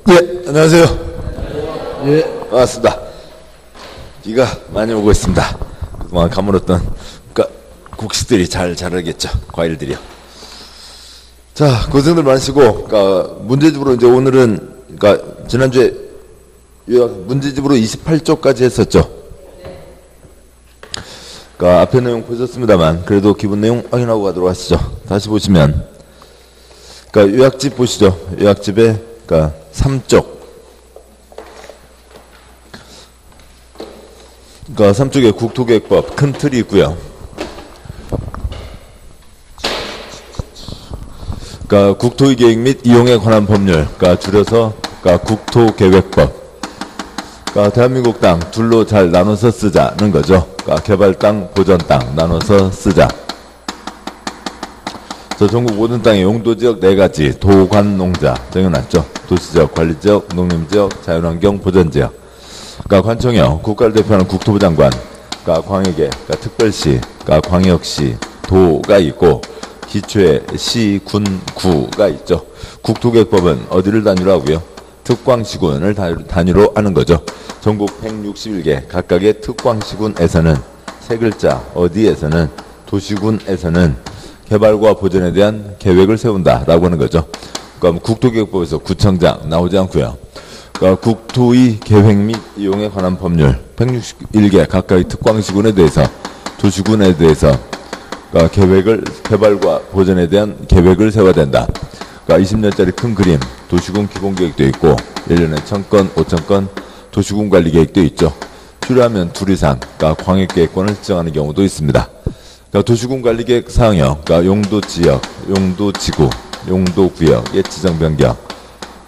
예, 안녕하세요. 예, 반갑습니다. 비가 많이 오고 있습니다. 그동안 가물었던 곡식들이 잘 자라겠죠. 과일들이요. 자, 고생들 많으시고, 문제집으로 이제 오늘은, 지난주에 문제집으로 28쪽까지 했었죠. 앞에 내용 보셨습니다만, 그래도 기본 내용 확인하고 가도록 하시죠. 다시 보시면, 요약집 보시죠. 요약집에, 3쪽. 3쪽에 국토계획법 큰 틀이 있고요. 국토의 계획 및 이용에 관한 법률, 줄여서 국토계획법. 대한민국 땅 둘로 잘 나눠서 쓰자는 거죠. 개발 땅, 보전 땅 나눠서 쓰자. 전국 모든 땅의 용도지역 4가지, 도, 관, 농자 정해놨죠. 도시지역, 관리지역, 농림지역, 자연환경, 보전지역. 관청이요. 국가를 대표하는 국토부 장관, 광역에, 특별시, 광역시, 도가 있고, 기초에 시, 군, 구가 있죠. 국토계획법은 어디를 단위로 하고요? 특광시군을 단위로 하는 거죠. 전국 161개 각각의 특광시군에서는 세 글자 어디에서는 도시군에서는 개발과 보전에 대한 계획을 세운다라고 하는 거죠. 국토계획법에서 구청장 나오지 않고요. 국토의 계획 및 이용에 관한 법률 161개 각각의 특광시군에 대해서 도시군에 대해서 개발과 보전에 대한 계획을 세워야 된다. 20년짜리 큰 그림 도시군 기본계획도 있고 1년에 1000건, 5000건 도시군 관리계획도 있죠. 필요하면 2 이상 광역계획권을 지정하는 경우도 있습니다. 도시군 관리계획 사항이요. 용도지역, 용도지구, 용도구역의 지정변경,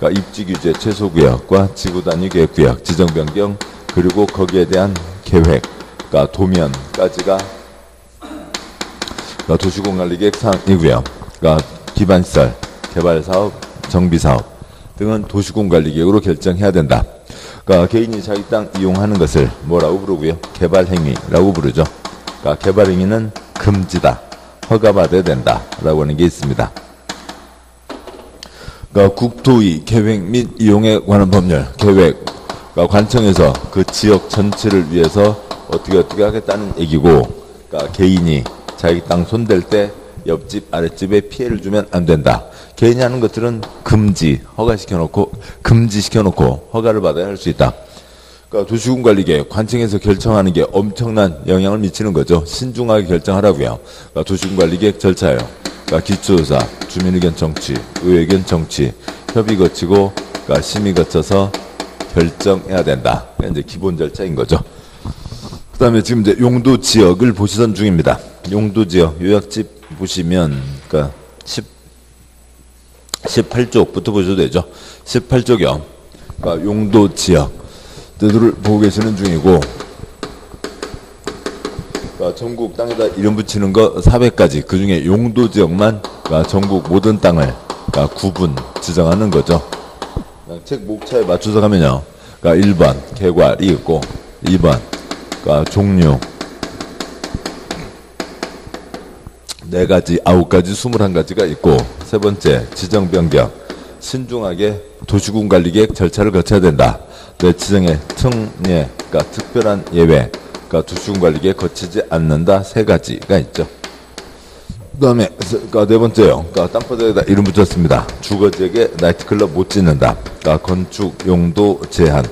입지규제 최소구역과 지구단위계획구역 지정변경, 그리고 거기에 대한 계획, 도면까지가 도시군 관리계획 사항이고요. 기반시설, 개발사업, 정비사업 등은 도시군 관리계획으로 결정해야 된다. 개인이 자기 땅 이용하는 것을 뭐라고 부르고요? 개발행위라고 부르죠. 개발행위는 금지다, 허가받아야 된다 라고 하는 게 있습니다. 국토의 계획 및 이용에 관한 법률, 계획, 관청에서 그 지역 전체를 위해서 어떻게 하겠다는 얘기고, 개인이 자기 땅 손댈 때 옆집, 아랫집에 피해를 주면 안 된다. 개인이 하는 것들은 금지시켜놓고 허가를 받아야 할 수 있다. 도시군 관리계획, 관청에서 결정하는 게 엄청난 영향을 미치는 거죠. 신중하게 결정하라고요. 도시군 관리계획 절차요. 기초조사, 주민의견 청취, 의회견 청취, 협의 거치고, 심의 거쳐서 결정해야 된다. 이제 기본 절차인 거죠. 그 다음에 지금 이제 용도지역을 보시던 중입니다. 용도지역, 요약집 보시면, 18쪽부터 보셔도 되죠. 18쪽이요. 용도지역. 들을 보고 계시는 중이고, 전국 땅에다 이름 붙이는 거 400가지, 그 중에 용도지역만 전국 모든 땅을 구분 지정하는 거죠. 책 목차에 맞춰서 가면요. 1번 개괄이 있고, 2번 종류 4가지, 9가지, 21가지가 있고, 세 번째 지정 변경, 신중하게 도시군 관리계획 절차를 거쳐야 된다. 지정의 특례, 특별한 예외, 도시군 관리계획 거치지 않는다. 3가지가 있죠. 그 다음에 네 번째요. 땅바닥에다 이름 붙였습니다. 주거지역에 나이트클럽 못 짓는다. 건축 용도 제한. 그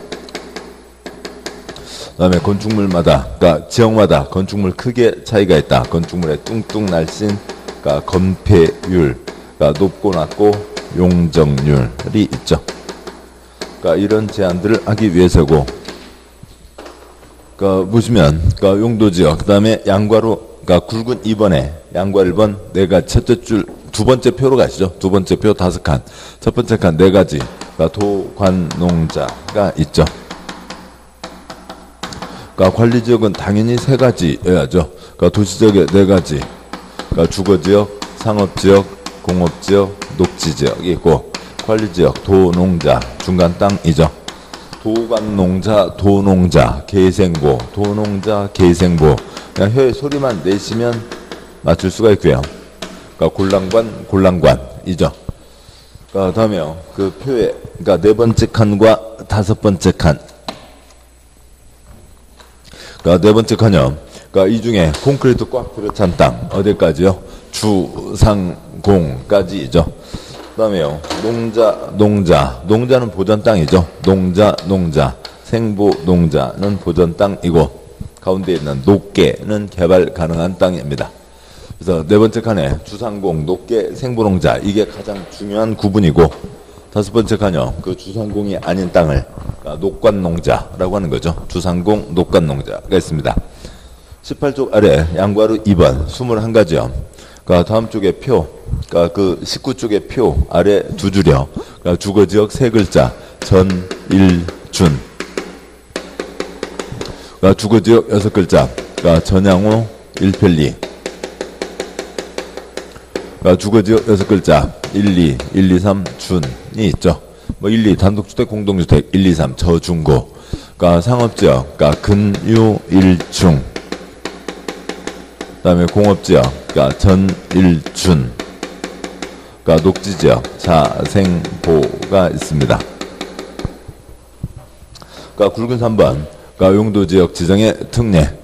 다음에 건축물마다, 지역마다 건축물 크게 차이가 있다. 건축물의 뚱뚱 날씬, 건폐율, 높고 낮고 용적률이 있죠. 이런 제한들을 하기 위해서고, 보시면, 용도지역, 그 다음에 양과로, 굵은 2번에 양과 1번, 4가지, 첫째 줄, 두 번째 표로 가시죠. 두 번째 표 5칸. 첫 번째 칸 4가지, 도, 관, 농자가 있죠. 관리지역은 당연히 3가지여야죠. 도시지역에 4가지, 주거지역, 상업지역, 공업지역, 녹지지역이 있고, 관리지역, 도농자, 중간 땅이죠. 도관농자, 도농자, 계생보, 도농자, 계생보. 그냥 혀에 소리만 내시면 맞출 수가 있고요. 골랑관, 골랑관이죠. 다음에요. 그 표에, 그러니까 네 번째 칸과 다섯 번째 칸. 네 번째 칸이요. 이 중에 콘크리트 꽉 들어찬 땅, 어디까지요? 주상공까지죠. 그 다음에요. 농자는 보전 땅이죠. 농자. 생보 농자는 보전 땅이고, 가운데 있는 녹계는 개발 가능한 땅입니다. 그래서 네 번째 칸에 주상공, 녹계, 생보농자, 이게 가장 중요한 구분이고, 다섯 번째 칸이요. 그 주상공이 아닌 땅을 녹관농자라고 하는 거죠. 주상공, 녹관농자가 있습니다. 18쪽 아래 양괄호 2번 21가지요. 다음 쪽에 표, 그 19쪽의 표 아래 두 줄이요. 주거지역 세 글자, 전일준. 주거지역 여섯 글자, 전양호, 일편리. 주거지역 여섯 글자, 1, 2, 3, 준이 있죠. 1, 2, 단독주택, 공동주택, 1, 2, 3, 저중고. 상업지역, 근유, 일중. 그 다음에 공업지역, 전일준. 녹지지역, 자생보가 있습니다. 굵은 3번, 용도지역 지정의 특례.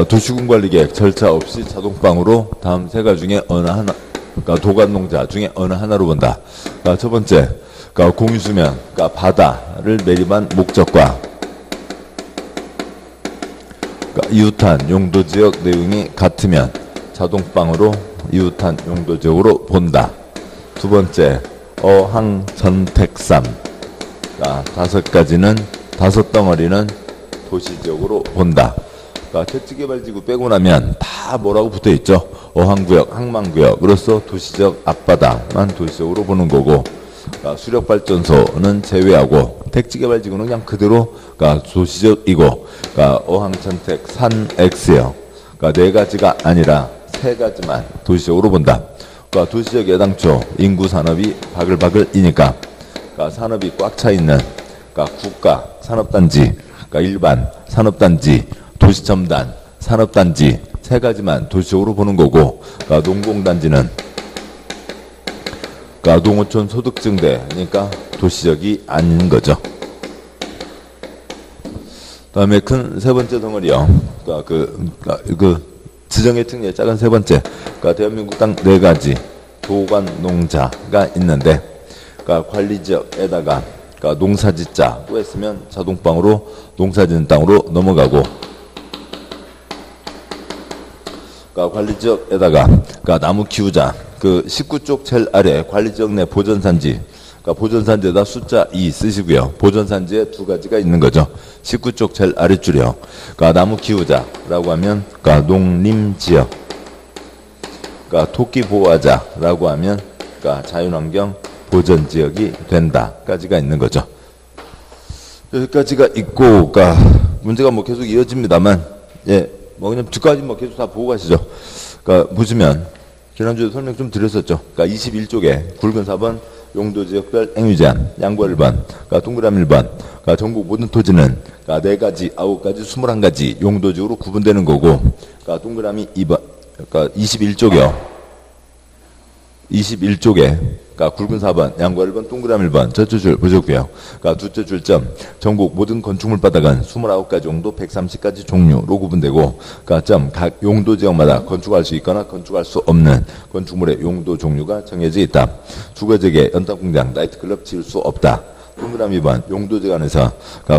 도시군관리계획 절차 없이 자동방으로 다음 세 가지 중에 어느 하나, 도관농자 중에 어느 하나로 본다. 첫 번째, 공유수면, 바다를 매립한 목적과 이웃한 용도지역 내용이 같으면 자동방으로 이웃한 용도지역으로 본다. 두 번째, 어항전택삼. 다섯 덩어리는 도시지역으로 본다. 택지개발지구 빼고 나면 다 뭐라고 붙어있죠? 어항구역, 항만구역으로서 도시적 앞바다만 도시적으로 보는 거고, 수력발전소는 제외하고 택지개발지구는 그냥 그대로 도시적이고, 어항전택 산X요. 네 가지가 아니라 세 가지만 도시적으로 본다. 도시적 예당초 인구 산업이 바글바글이니까 산업이 꽉 차 있는 국가 산업단지, 일반 산업단지, 도시첨단, 산업단지 세 가지만 도시적으로 보는 거고, 농공단지는 농어촌 소득증대니까 도시적이 아닌 거죠. 다음에 큰 세 번째 덩어리요. 지정의 특례 작은 세 번째. 대한민국 땅 네 가지 도관 농자가 있는데, 관리지역에다가 농사짓자고 했으면 자동방으로 농사짓는 땅으로 넘어가고, 관리지역에다가 나무 키우자, 19쪽 제일 아래 관리지역 내 보전산지, 보전산지에다 숫자 2 쓰시고요. 보전산지에 두 가지가 있는 거죠. 19쪽 제일 아래줄이요. 나무 키우자라고 하면 농림지역, 토끼 보호하자라고 하면 자연환경 보전지역이 된다까지가 있는 거죠. 여기까지가 있고, 문제가 계속 이어집니다만, 그냥 뒤까지 계속 다 보고 가시죠. 보시면, 지난주에 설명 좀 드렸었죠. 21쪽에 굵은 4번 용도지역별 행위제한, 양괄 1번, 동그라미 1번, 전국 모든 토지는 4가지, 9가지, 21가지 용도지역으로 구분되는 거고, 동그라미 2번, 21쪽이요. 21쪽에 굵은 4번, 양괄 1번, 동그라미 1번 첫째 줄 보셨고요. 둘째 줄점 전국 모든 건축물 바닥은 29가지 용도 130가지 종류로 구분되고, 점 각 용도 지역마다 건축할 수 있거나 건축할 수 없는 건축물의 용도 종류가 정해져 있다. 주거지역에 연탄공장, 나이트클럽 지을 수 없다. 동그라미 2번 용도지역 안에서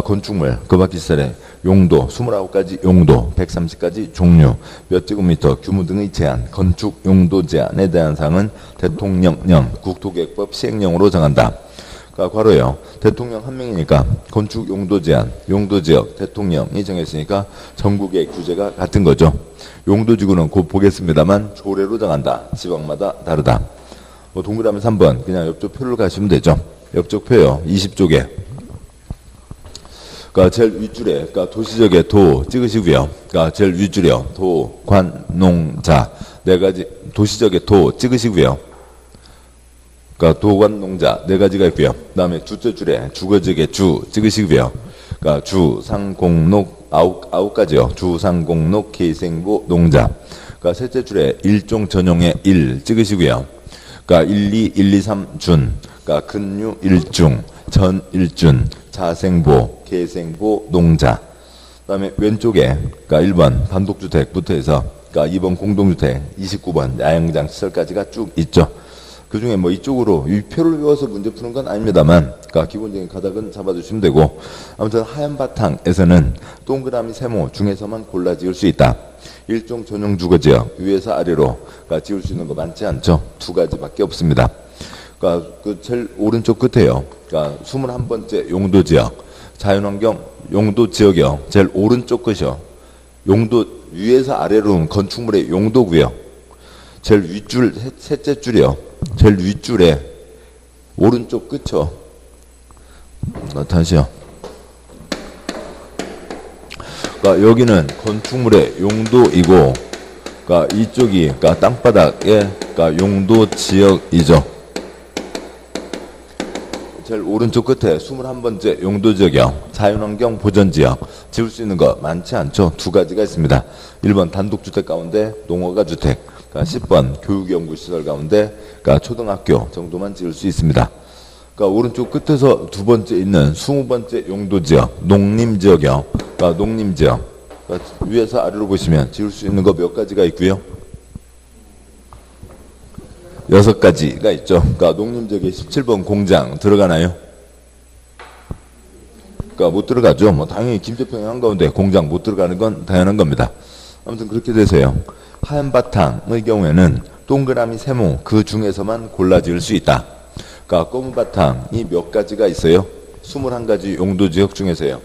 건축물 그 밖의 시설의 용도 29가지 용도 130가지 종류 몇 제곱미터 규모 등의 제한 건축 용도 제한에 대한 사항은 대통령령 국토계획법 시행령으로 정한다. 괄호예요. 대통령 한 명이니까 건축 용도 제한 용도지역 대통령이 정했으니까 전국의 규제가 같은 거죠. 용도지구는 곧 보겠습니다만 조례로 정한다. 지방마다 다르다. 동그라미 3번 그냥 옆쪽 표를 가시면 되죠. 옆쪽 표요. 20쪽에. 제일 윗줄에, 도시적의 도 찍으시고요. 제일 윗줄이요. 도, 관, 농, 자. 네 가지, 도시적의 도 찍으시고요. 도관, 농자, 네 가지가 있고요. 그 다음에 두째 줄에 주거지역의 주 찍으시고요. 주, 상, 공, 녹, 아홉 가지요. 주, 상, 공, 녹, 계생보, 농자. 그러니까 셋째 줄에 일종 전용의 1 찍으시고요. 그러니까 1, 2, 1, 2, 3 준. 그러니까 근류 일중, 전 일준, 자생보, 계생보, 농자. 그다음에 왼쪽에 그러니까 1번 단독주택부터 해서 그러니까 2번 공동주택, 29번 야영장 시설까지가 쭉 있죠. 그 중에 뭐 이쪽으로 이 표를 외워서 문제 푸는 건 아닙니다만, 그러니까 기본적인 가닥은 잡아주시면 되고, 아무튼 하얀 바탕에서는 동그라미 세모 중에서만 골라 지을 수 있다. 일종 전용 주거지역 위에서 아래로 그러니까 지을 수 있는 거 많지 않죠. 두 가지밖에 없습니다. 그러니까 그 제일 오른쪽 끝에요. 그러니까 21번째 용도지역, 자연환경 용도지역이요. 제일 오른쪽 끝이요. 용도 위에서 아래로 건축물의 용도구역. 제일 윗줄 셋째 줄이요. 제일 윗줄에 오른쪽 끝이요. 다시요. 그러니까 여기는 건축물의 용도이고, 그러니까 이쪽이 그러니까 땅바닥의 그러니까 용도 지역이죠. 제일 오른쪽 끝에 21번째 용도지역이요. 자연환경 보전지역. 지을 수 있는 거 많지 않죠. 두 가지가 있습니다. 1번 단독주택 가운데 농어가주택. 그러니까 10번 교육연구시설 가운데 그러니까 초등학교 정도만 지을 수 있습니다. 그러니까 오른쪽 끝에서 두 번째 있는 20번째 용도지역, 농림지역이요. 그러니까 농림지역. 그러니까 위에서 아래로 보시면 지을 수 있는 거 몇 가지가 있고요. 6가지가 있죠. 그러니까 농림지역에 17번 공장 들어가나요? 그러니까 못 들어가죠. 뭐 당연히 김제평양 한가운데 공장 못 들어가는 건 당연한 겁니다. 아무튼 그렇게 돼서요. 하얀 바탕의 경우에는 동그라미 세모 그 중에서만 골라 지을 수 있다. 그러니까 검은 바탕이 몇 가지가 있어요? 21가지 용도지역 중에서요.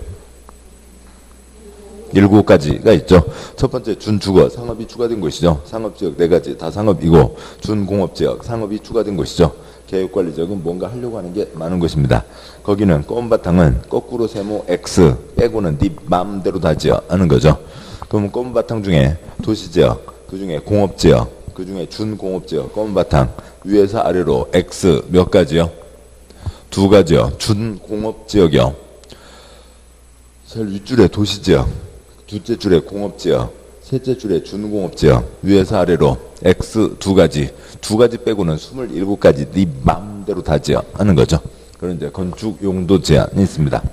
7가지가 있죠. 첫 번째 준주거 상업이 추가된 곳이죠. 상업지역 4가지 다 상업이고, 준공업지역 상업이 추가된 곳이죠. 개혁관리지역은 뭔가 하려고 하는 게 많은 것입니다. 거기는 검은 바탕은 거꾸로 세모 X 빼고는 네 마음대로 다 지어 하는 거죠. 그러면 검은 바탕 중에 도시지역, 그 중에 공업지역, 그 중에 준공업지역, 검은 바탕 위에서 아래로 X 몇 가지요? 2가지요. 준공업지역이요. 제일 윗줄에 도시지역, 둘째 줄에 공업지역, 셋째 줄에 준공업지역, 위에서 아래로 X 2가지, 2가지 빼고는 27가지 네 마음대로 다 지어 하는 거죠. 그런 이제 건축 용도 제한이 있습니다.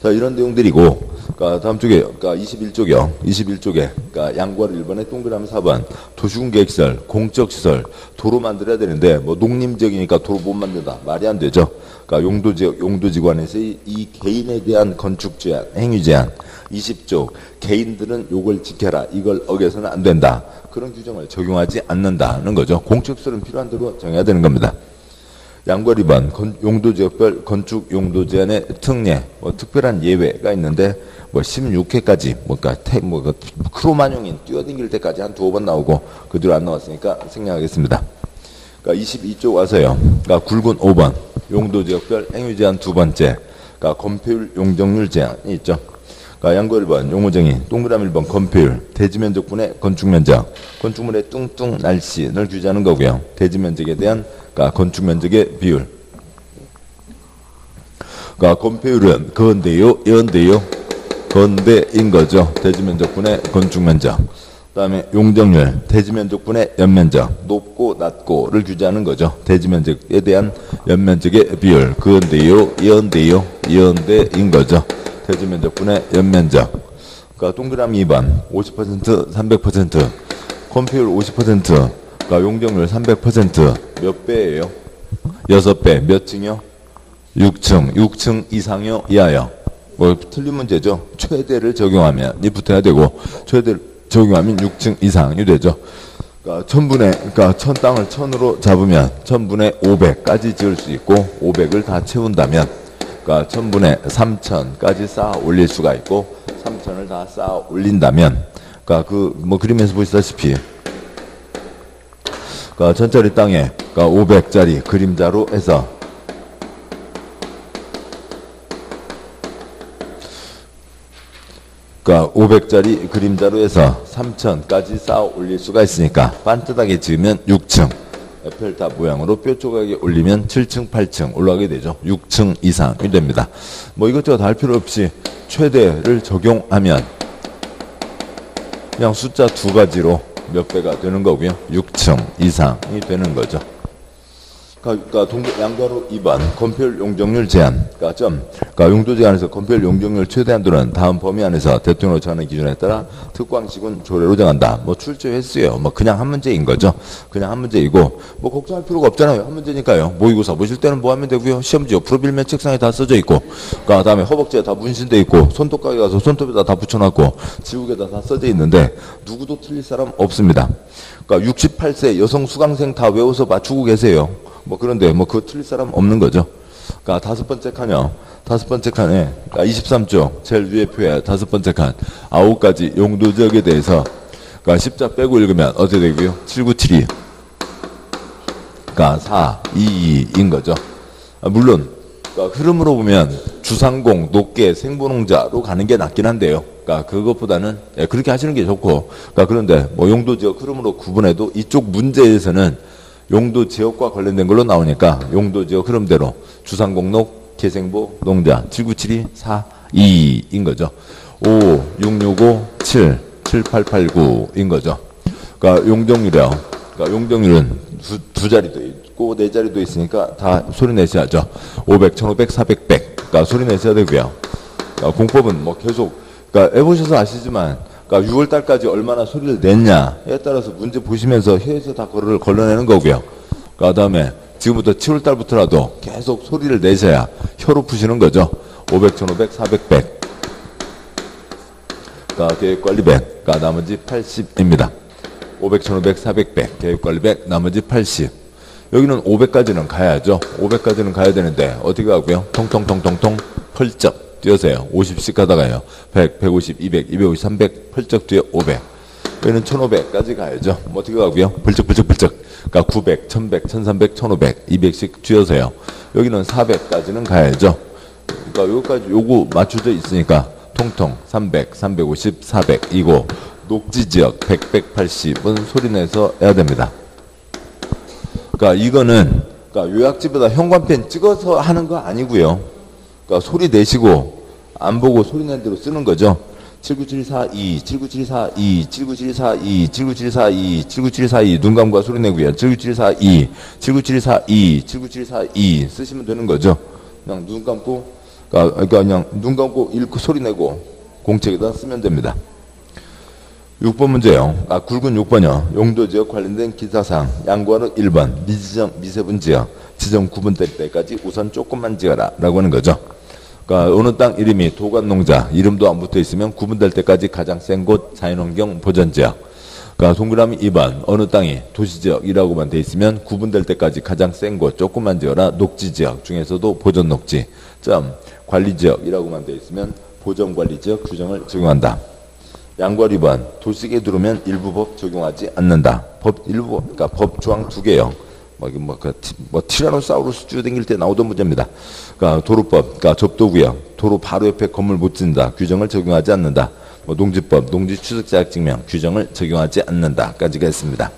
자, 이런 내용들이고, 그러니까 다음 쪽에, 그러니까 21쪽이요. 21쪽에, 그러니까 양괄 1번에 동그라미 4번, 도시군계획시설, 공적시설, 도로 만들어야 되는데, 뭐 농림지역이니까 도로 못 만든다. 말이 안 되죠. 그러니까 용도지역, 용도지관에서 이 개인에 대한 건축 제한, 행위 제한, 20쪽, 개인들은 요걸 지켜라. 이걸 어겨서는 안 된다. 그런 규정을 적용하지 않는다는 거죠. 공적시설은 필요한 대로 정해야 되는 겁니다. 양괄 2번 용도지역별 건축 용도 제한의 특례, 뭐 특별한 예외가 있는데 뭐 16회까지 뭐 크로마뇽인 뛰어댕길 때까지 한 2번 나오고 그 뒤로 안 나왔으니까 생략하겠습니다. 그러니까 22쪽 와서요. 그러니까 굵은 5번 용도지역별 행위 제한 2번째, 그러니까 건폐율 용적률 제한이 있죠. 그러니까 양괄 1번 용어정의 동그라미 1번 건폐율 대지면적분의 건축면적, 건축물의 뚱뚱 날씬을 규제하는 거고요. 대지면적에 대한 그러니까 건축면적의 비율. 그러니까 건폐율은 건대요, 연대요, 건대인 거죠. 대지면적분의 건축면적. 그다음에 용적률, 대지면적분의 연면적, 높고 낮고를 규제하는 거죠. 대지면적에 대한 연면적의 비율, 건대요, 연대요, 연대인 거죠. 대지면적분의 연면적. 그러니까 동그라미 2번 50%, 300%, 건폐율 50%, 그러니까 용적률 300% 몇 배예요? 6배. 몇 층이요? 6층. 6층 이상이요? 이하요? 뭐 틀린 문제죠. 최대를 적용하면 이 붙어야 되고, 최대를 적용하면 6층 이상이 되죠. 그러니까 그러니까 1000 땅을 1000으로 잡으면 1000분의 500까지 지을 수 있고, 500을 다 채운다면 그러니까 1000분의 3000까지 쌓아 올릴 수가 있고, 3000을 다 쌓아 올린다면, 그러니까 뭐 그림에서 보시다시피 그러니까 1000짜리 땅에 그러니까 500짜리 그림자로 해서 그러니까 500짜리 그림자로 해서 3000까지 쌓아 올릴 수가 있으니까 반듯하게 지으면 6층, 에펠탑 모양으로 뾰족하게 올리면 7층, 8층 올라가게 되죠. 6층 이상이 됩니다. 뭐 이것저것 다 할 필요 없이 최대를 적용하면 그냥 숫자 두 가지로 몇 배가 되는 거고요. 6층 이상이 되는 거죠. 그러니까 양괄호 2번 건폐율 용적률 제한. 그러니까 용도 제한에서 건폐율 용적률 최대 한도는 다음 범위 안에서 대통령으로 정하는 기준에 따라 특광시군 조례로 정한다. 뭐 출제했어요. 뭐 그냥 한 문제인 거죠. 그냥 한 문제이고 뭐 걱정할 필요가 없잖아요. 한 문제니까요. 모의고사 보실 때는 뭐 하면 되고요. 시험지요. 프로필면 책상에 다 써져 있고, 그다음에 허벅지에 다 문신돼 있고, 손톱가게 가서 손톱에다 다 붙여놨고, 지우개다 다 써져 있는데 누구도 틀릴 사람 없습니다. 그러니까 68세 여성 수강생 다 외워서 맞추고 계세요. 뭐 그런데 뭐 그거 틀릴 사람 없는 거죠. 그러니까 다섯 번째 칸에 그러니까 23쪽 제일 위에 표에 다섯 번째 칸 9가지 용도 지역에 대해서 그러니까 10자 빼고 읽으면 어떻게 되고요? 7972 그러니까 422인 거죠. 물론 그러니까 흐름으로 보면 주상공, 녹계, 생분홍자로 가는 게 낫긴 한데요. 그러니까 그것보다는 그렇게 하시는 게 좋고, 그러니까 그런데 뭐 용도 지역 흐름으로 구분해도 이쪽 문제에서는 용도 지역과 관련된 걸로 나오니까 용도 지역 흐름대로 주상공록, 개생보, 농자 797242인 거죠. 5, 6, 6, 5, 7, 7889인 거죠. 그러니까 용적률이요. 그러니까 용적률은 두 자리도 있고 네 자리도 있으니까 다 소리 내셔야죠. 500, 1500, 400, 100. 그러니까 소리 내셔야 되고요. 그러니까 공법은 뭐 계속 그러니까 해보셔서 아시지만 그러니까 6월 달까지 얼마나 소리를 냈냐에 따라서 문제 보시면서 혀에서 다 걸러내는 거고요. 그다음에 지금부터 7월 달부터라도 계속 소리를 내셔야 혀로 푸시는 거죠. 500, 1500, 400, 100. 그러니까 계획관리 100. 그러니까 나머지 80입니다. 500, 1500, 400, 100. 계획관리 100. 나머지 80. 여기는 500까지는 가야죠. 500까지는 가야 되는데 어떻게 가고요? 통통통통통 펄쩍 뛰어서요. 50씩 가다가요. 100, 150, 200, 250, 300 펄쩍 뛰어 500. 여기는 1500까지 가야죠. 뭐 어떻게 가고요? 벌쩍벌쩍벌쩍. 그러니까 900, 1100, 1300, 1500, 200씩 뛰어서요. 여기는 400까지는 가야죠. 그러니까 여기까지 요거 맞춰져 있으니까 통통 300, 350, 400 이고 녹지지역 100, 180은 소리내서 해야 됩니다. 그러니까 이거는 그러니까 요약집에다 현관펜 찍어서 하는 거 아니고요. 그러니까 소리 내시고 안 보고 소리 낸 대로 쓰는 거죠. 79742, 79742, 79742, 79742, 79742 눈 감고 소리 내고요. 79742, 79742, 79742 쓰시면 되는 거죠. 그냥 눈 감고 그러니까 그냥 눈 감고 읽고 소리 내고 공책에다 쓰면 됩니다. 6번 문제요. 굵은 6번이요. 용도지역 관련된 기사사항. 양괄호 1번. 미지정, 미세분 지역. 지정 구분될 때까지 우선 조금만 지어라. 라고 하는 거죠. 그러니까 어느 땅 이름이 도관농자. 이름도 안 붙어 있으면 구분될 때까지 가장 센 곳 자연환경 보전지역. 그러니까 동그라미 2번. 어느 땅이 도시지역이라고만 돼 있으면 구분될 때까지 가장 센 곳 조금만 지어라. 녹지지역 중에서도 보전녹지. 관리지역이라고만 돼 있으면 보전관리지역 규정을 적용한다. 양괄호 2번. 도식에 들어오면 일부 법 적용하지 않는다. 일부, 그러니까 법 조항 2개요. 티라노사우루스 쭈댕길 때 나오던 문제입니다. 그러니까 도로법, 그러니까 접도구역, 도로 바로 옆에 건물 못 짓는다. 규정을 적용하지 않는다. 농지법, 농지 취득 자격 증명 규정을 적용하지 않는다까지가 있습니다.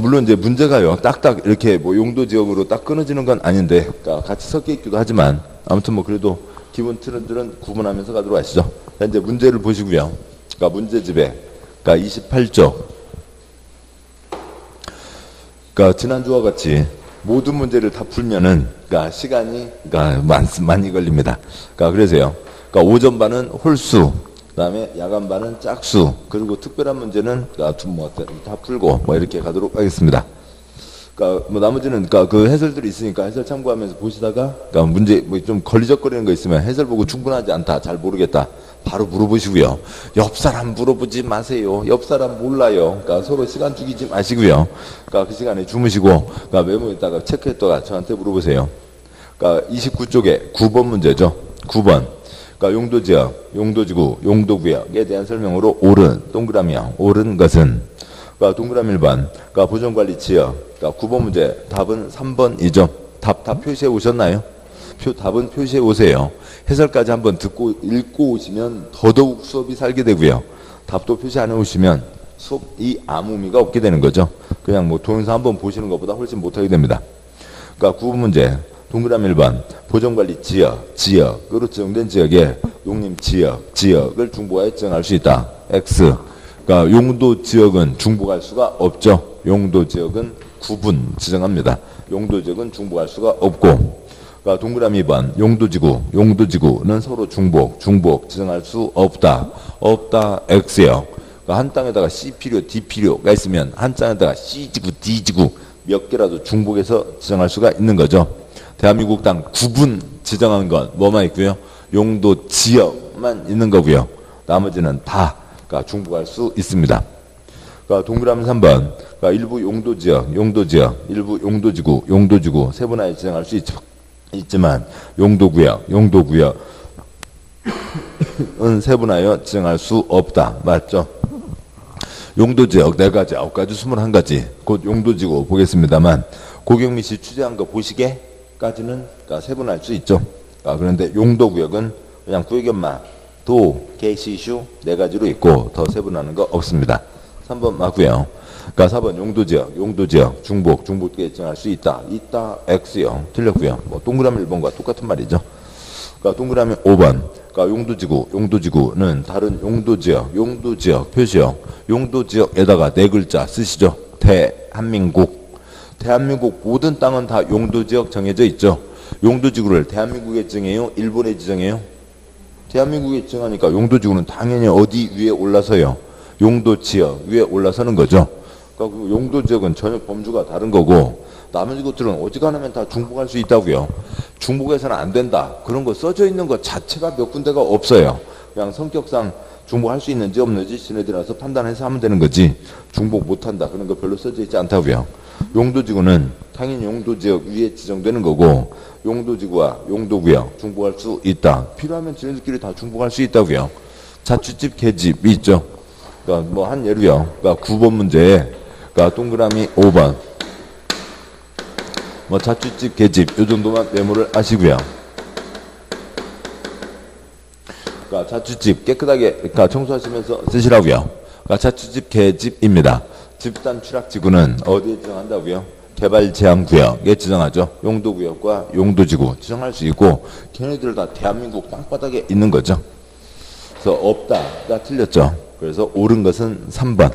물론 이제 문제가요. 딱딱 이렇게 용도 지역으로 딱 끊어지는 건 아닌데, 그러니까 같이 섞여 있기도 하지만 아무튼 그래도 기본 틀은 구분하면서 가도록 하시죠. 이제 문제를 보시고요. 그러니까 문제집에, 그러니까 28쪽. 그러니까 지난주와 같이 모든 문제를 다 풀면은, 그러니까 시간이, 많이 걸립니다. 그러니까 그래서요. 그러니까 오전반은 홀수, 그다음에 야간반은 짝수, 그리고 특별한 문제는 다 풀고 이렇게 가도록 하겠습니다. 그러니까 나머지는 그 해설들이 있으니까 해설 참고하면서 보시다가 문제 좀 걸리적거리는 거 있으면 해설 보고 충분하지 않다, 잘 모르겠다, 바로 물어보시고요. 옆 사람 물어보지 마세요. 옆 사람 몰라요. 그러니까 서로 시간 죽이지 마시고요. 그러니까 그 시간에 주무시고 메모에다가 체크했다가 저한테 물어보세요. 그러니까 29쪽에 9번 문제죠. 9번. 그러니까 용도지역, 용도지구, 용도구역에 대한 설명으로 옳은 동그라미요. 옳은 것은 그러니까 동그라미 1번. 그러니까 보존관리 지역. 그러니까 9번 문제 답은 3번이죠. 답 표시해 오셨나요? 답은 표시해 오세요. 해설까지 한번 듣고 읽고 오시면 더더욱 수업이 살게 되고요. 답도 표시 안 해 오시면 수업이 아무 의미가 없게 되는 거죠. 그냥 동영상 한번 보시는 것보다 훨씬 못하게 됩니다. 그러니까 9번 문제 동그라미 1번. 보존관리 지역으로 지정된 지역에 농림지역을 중부하에 지정할 수 있다. X. 그러니까 용도 지역은 중복할 수가 없죠. 용도 지역은 구분 지정합니다. 용도 지역은 중복할 수가 없고. 그러니까 동그라미 2번 용도지구. 용도지구는 서로 중복 지정할 수 없다. 없다 X요. 그러니까 한 땅에다가 C필요, D필요가 있으면 한 땅에다가 C지구, D지구 몇 개라도 중복해서 지정할 수가 있는 거죠. 대한민국 땅 구분 지정한 건 뭐만 있고요. 용도 지역만 있는 거고요. 나머지는 다 그러니까 중복할 수 있습니다. 그러니까 동그라미 3번 그러니까 일부 용도지역, 일부 용도지구 세분화에 지정할 수 있지만 용도구역은 세분화하여 지정할 수 없다. 맞죠? 용도지역 4가지, 9가지, 21가지 곧 용도지구 보겠습니다만 고경미 씨 취재한 거 보시게까지는 그러니까 세분화할 수 있죠. 그런데 용도구역은 그냥 구역연마, 도, 개시슈 4가지로 있고 더 세분화하는 거 없습니다. 3번 맞고요. 그러니까 4번 용도지역 중복되게 지정할 수 있다. X요. 틀렸고요. 뭐 동그라미 1번과 똑같은 말이죠. 그러니까 동그라미 5번 그러니까 용도지구는 다른 용도지역 표시요. 용도지역에다가 4글자 쓰시죠. 대한민국 모든 땅은 다 용도지역 정해져 있죠. 용도지구를 대한민국에 지정해요? 일본에 지정해요? 대한민국에 지정하니까 용도지구는 당연히 어디 위에 올라서요? 용도지역 위에 올라서는 거죠. 그러니까 그 용도지역은 전혀 범주가 다른 거고 나머지 것들은 어지간하면 다 중복할 수 있다고요. 중복해서는 안 된다. 그런 거 써져 있는 것 자체가 몇 군데가 없어요. 그냥 성격상 중복할 수 있는지 없는지 지네들이 와서 판단해서 하면 되는 거지 중복 못한다. 그런 거 별로 써져 있지 않다고요. 용도지구는 당연히 용도지역 위에 지정되는 거고 용도지구와 용도구역 중복할 수 있다. 필요하면 지네들끼리 다 중복할 수 있다고요. 자취집 계집이 있죠. 그러니까 뭐 한 예로요. 그러니까 9번 문제에 그러니까 동그라미 5번 뭐 자취집 계집 요 정도만 메모를 하시고요. 그러니까 자취집 깨끗하게 그러니까 청소하시면서 쓰시라고요. 그러니까 자취집 계집입니다. 집단 취락지구는 어디에 지정한다고요? 개발 제한 구역에 지정하죠. 용도구역과 용도지구 지정할 수 있고 걔네들 다 대한민국 땅바닥에 있는 거죠. 그래서 없다가 틀렸죠. 그래서 옳은 것은 3번.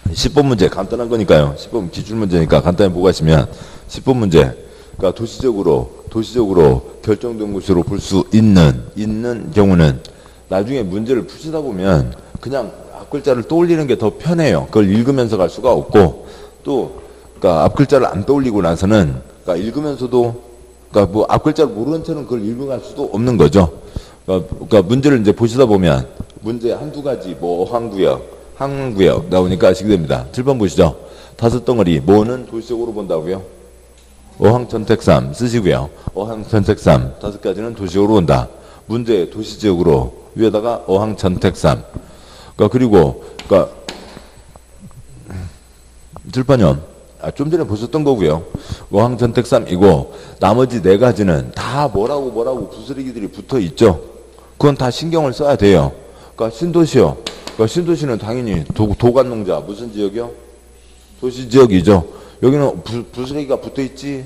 10번 문제 간단한 거니까요. 10번 기출문제니까 간단히 보고 가시면 10번 문제 그러니까 도시적으로 결정된 것으로 볼 수 있는 경우는 나중에 문제를 푸시다 보면 그냥 앞글자를 떠올리는 게 더 편해요. 그걸 읽으면서 갈 수가 없고 또 그러니까 앞글자를 안 떠올리고 나서는 그러니까 읽으면서도 그러니까 뭐 앞글자를 모르는 채는 그걸 읽어갈 수도 없는 거죠. 그러니까 문제를 이제 보시다 보면 문제 한두 가지 뭐 항구역 나오니까 아시게 됩니다. 7번 보시죠. 5덩어리 뭐는 도시적으로 본다고요? 어항천택삼 쓰시고요. 어항천택삼 5가지는 도시적으로 본다. 문제 도시지역으로 위에다가 어항천택삼 그리고 칠판형 좀 전에 보셨던 거고요. 어항천택삼이고 나머지 4가지는 다 뭐라고 부스러기들이 붙어 있죠. 그건 다 신경을 써야 돼요. 그러니까 신도시요. 그러니까 신도시는 당연히 도관농자 무슨 지역이요? 도시지역이죠. 여기는 부스러기가 붙어 있지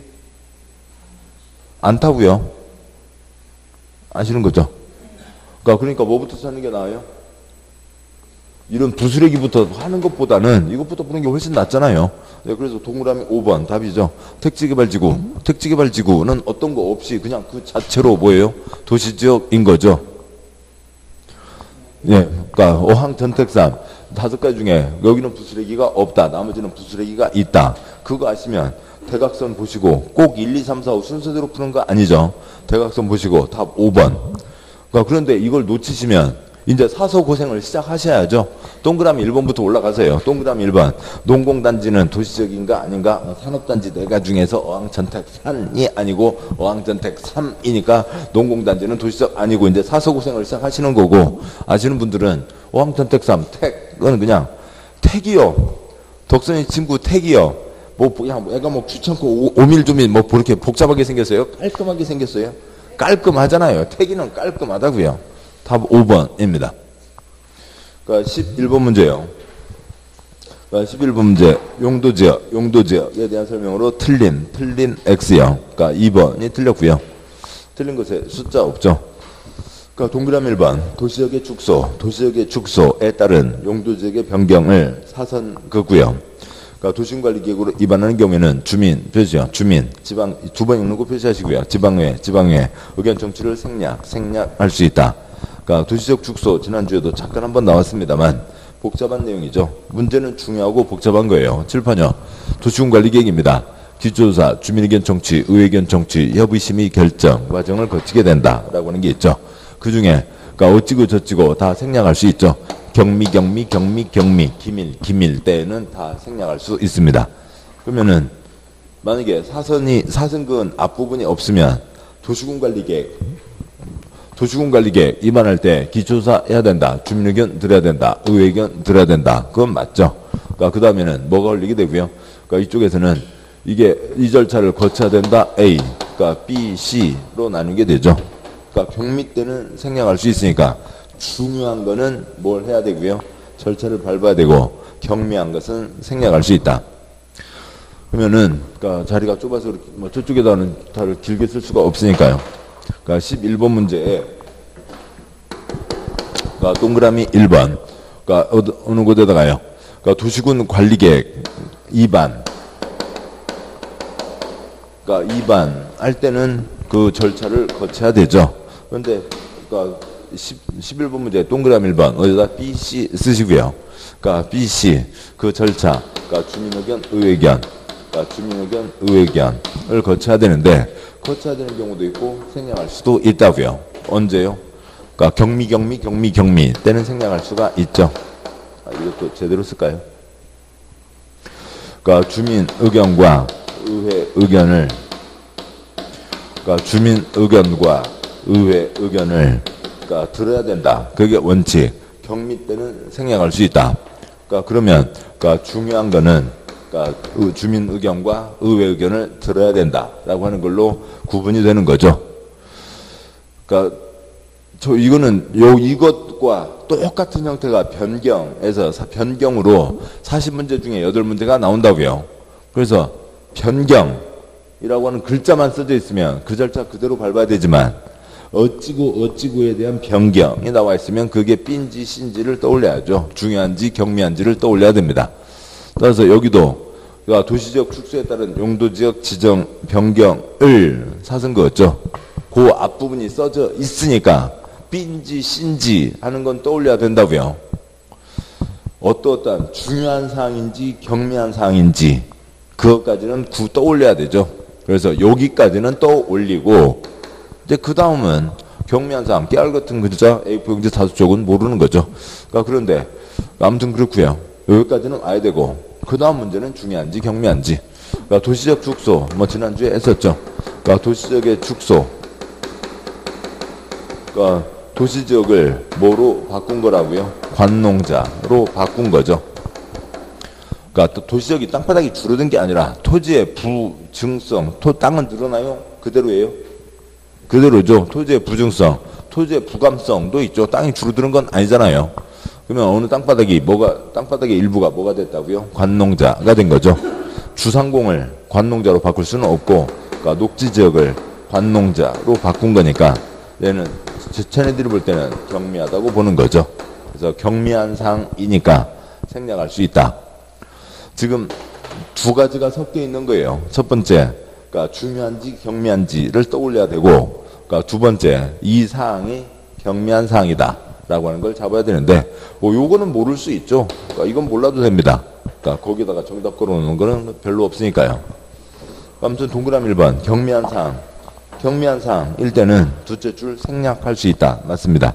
않다고요. 아시는 거죠? 그러니까 뭐부터 사는 게 나아요? 이런 부스러기부터 하는 것보다는 이것부터 보는 게 훨씬 낫잖아요. 네, 그래서 동그라미 5번 답이죠. 택지개발지구는 어떤 거 없이 그냥 그 자체로 뭐예요? 도시지역인 거죠. 예, 그러니까 어항전택삼 5가지 중에 여기는 부스러기가 없다. 나머지는 부스러기가 있다. 그거 아시면 대각선 보시고 꼭 1, 2, 3, 4, 5 순서대로 푸는 거 아니죠. 대각선 보시고 답 5번. 그런데 이걸 놓치시면 이제 사서 고생을 시작하셔야죠. 동그라미 1번부터 올라가세요. 동그라미 1번. 농공단지는 도시적인가 아닌가? 산업단지 4가 중에서 어항전택3이 아니고 어항전택3이니까 농공단지는 도시적 아니고 이제 사서 고생을 시작하시는 거고 아시는 분들은 어항전택3 택은 그냥 택이요. 덕선이 친구 택이요. 뭐 그냥 애가 뭐 귀찮고 오밀조밀 뭐 그렇게 복잡하게 생겼어요? 깔끔하게 생겼어요? 깔끔하잖아요. 택이는 깔끔하다고요. 답 5번입니다. 그러니까 11번 문제요. 그러니까 11번 문제 용도지역에 대한 설명으로 틀린 X요. 그러니까 2번이 틀렸고요. 틀린 것에 숫자 없죠. 그러니까 동그라미 1번 도시지역의 축소, 도시지역의 축소에 따른 용도지역의 변경을 사선 긋고요. 그러니까 도시관리계획으로 위반하는 경우에는 주민, 표시요. 주민, 지방, 두 번 읽는 거 표시하시고요. 지방의회 의견 정치를 생략할 수 있다. 그러니까 도시적 축소, 지난주에도 잠깐 한번 나왔습니다만, 복잡한 내용이죠. 문제는 중요하고 복잡한 거예요. 칠판요. 도시군관리계획입니다. 기초조사, 주민의견 청취, 의회의견 청취, 협의심의 결정 과정을 거치게 된다라고 하는 게 있죠. 그 중에 그러니까 어찌고 저찌고 다 생략할 수 있죠. 기밀 때는 다 생략할 수 있습니다. 그러면은 만약에 사선근 앞부분이 없으면 도시군관리계획 위반할 때 기초조사 해야 된다. 주민의견 들어야 된다. 의회의견 들어야 된다. 그건 맞죠. 그러니까 그 다음에는 뭐가 걸리게 되고요. 그러니까 이쪽에서는 이게 이 절차를 거쳐야 된다. A, 그러니까 B, C로 나누게 되죠. 그러니까 경미 때는 생략할 수 있으니까 중요한 거는 뭘 해야 되고요. 절차를 밟아야 되고 경미한 것은 생략할 수 있다. 그러면은 그러니까 자리가 좁아서 뭐 저쪽에다는 다를 길게 쓸 수가 없으니까요. 그러니까 11번 문제에 그러니까 동그라미 1번 그러니까 어느 곳에다가요. 그러니까 도시군 관리계획 2반 그러니까 2반 할 때는 그 절차를 거쳐야 되죠. 그런데 그러니까 11번 문제 동그라미 1번 어디다 BC 쓰시고요. 그러니까 BC 그 절차 그러니까 주민의견 의회의견을 거쳐야 되는데 거쳐야 되는 경우도 있고 생략할 수도 있다고요. 언제요? 그러니까 경미 때는 생략할 수가 있죠. 이것도 제대로 쓸까요? 그러니까 주민 의견과 의회 의견을 그러니까 주민 의견과 의회 의견을 그러니까 들어야 된다. 그게 원칙. 경미 때는 생략할 수 있다. 그러니까 그러면 그러니까 중요한 거는 그러니까 주민 의견과 의회 의견을 들어야 된다라고 하는 걸로 구분이 되는 거죠. 그러니까 이거는 이것과 똑같은 형태가 변경으로 40문제 중에 8문제가 나온다고요. 그래서 변경이라고 하는 글자만 써져 있으면 그 절차 그대로 밟아야 되지만 어찌고에 대한 변경이 나와 있으면 그게 B인지 C인지를 떠올려야죠. 중요한지 경미한지를 떠올려야 됩니다. 따라서 여기도 도시지역 축소에 따른 용도지역 지정 변경을 사선 그었죠. 그 앞부분이 써져 있으니까 B인지 C인지 하는 건 떠올려야 된다고요. 어떠한 중요한 사항인지 경미한 사항인지 그것까지는 떠올려야 되죠. 그래서 여기까지는 떠올리고 이제 그 다음은 경미한 사항, 깨알 같은 글자 A4 용지 다수 쪽은 모르는 거죠. 그러니까 그런데 아무튼 그렇고요. 여기까지는 와야 되고 그 다음 문제는 중요한지 경미한지. 그러니까 도시적 축소 뭐 지난주에 했었죠. 그러니까 도시적의 축소. 그러니까 도시지역을 뭐로 바꾼 거라고요? 관농자로 바꾼 거죠. 그러니까 도시지역이 땅바닥이 줄어든 게 아니라 토지의 부증성, 땅은 늘어나요? 그대로예요? 그대로죠. 토지의 부증성, 토지의 부감성도 있죠. 땅이 줄어드는 건 아니잖아요. 그러면 어느 땅바닥의 일부가 뭐가 됐다고요? 관농자가 된 거죠. 주상공을 관농자로 바꿀 수는 없고, 그러니까 녹지지역을 관농자로 바꾼 거니까 얘는 쟤네들이 볼 때는 경미하다고 보는 거죠. 그래서 경미한 사항이니까 생략할 수 있다. 지금 두 가지가 섞여 있는 거예요. 첫 번째, 그러니까 중요한지 경미한지를 떠올려야 되고, 그러니까 두 번째, 이 사항이 경미한 사항이다 라고 하는 걸 잡아야 되는데, 요거는 모를 수 있죠. 그러니까 이건 몰라도 됩니다. 그러니까 거기다가 정답 걸어놓는 거는 별로 없으니까요. 아무튼 동그라미 1번 경미한 사항일 때는 둘째 줄 생략할 수 있다. 맞습니다.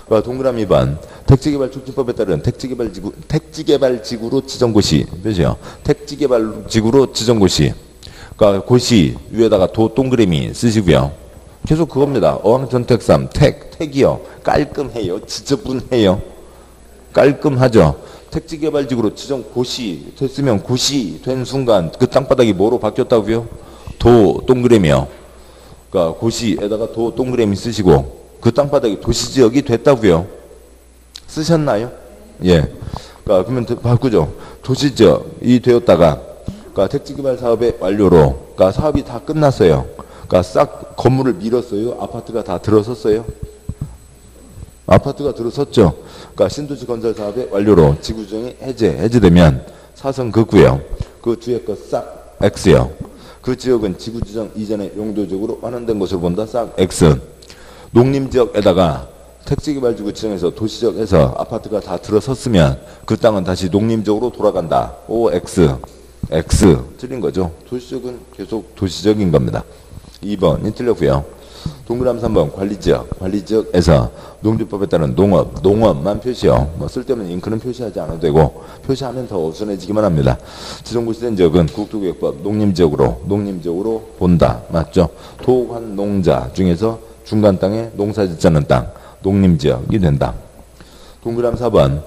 그러니까 동그라미 2번 택지개발촉진법에 따른 택지개발지구로 지정고시 되죠. 택지개발지구로 지정고시. 그러니까 고시 위에다가 동그라미 쓰시고요. 계속 그겁니다. 어항전택삼 택이요. 깔끔해요. 지저분해요. 깔끔하죠. 택지개발지구로 지정 고시 됐으면 고시 된 순간 그 땅바닥이 뭐로 바뀌었다고요? 동그라미요. 그러니까 고시에다가 동그라미 쓰시고 그 땅바닥이 도시지역이 됐다고요. 쓰셨나요? 예. 그러니까 그러면 바꾸죠. 도시지역이 되었다가 그러니까 택지개발 사업의 완료로 그러니까 사업이 다 끝났어요. 그러니까 싹 건물을 밀었어요. 아파트가 다 들어섰어요. 아파트가 들어섰죠. 그러니까 신도시 건설 사업의 완료로 지구조정이 해제되면 사선 긋고요. 그 뒤에 거 싹 X요. 그 지역은 지구조정 이전의 용도적으로 환원된 것으로 본다. 싹 X. 농림지역에다가 택지개발지구 지정해서 도시지역에서 아파트가 다 들어섰으면 그 땅은 다시 농림지역으로 돌아간다. O, X. X. 틀린 거죠. 도시지역은 계속 도시지역인 겁니다. 2번이 틀렸고요. 동그라미 3번 관리지역에서 농지법에 따른 농업만 표시요. 뭐 쓸데없는 잉크는 표시하지 않아도 되고 표시하면 더 어수선해지기만 합니다. 지정고시된 지역은 국토교육법 농림지역으로 본다. 맞죠? 도관농자 중에서 중간 땅에 농사짓지 않는 땅 농림지역이 된다. 동그라미 4번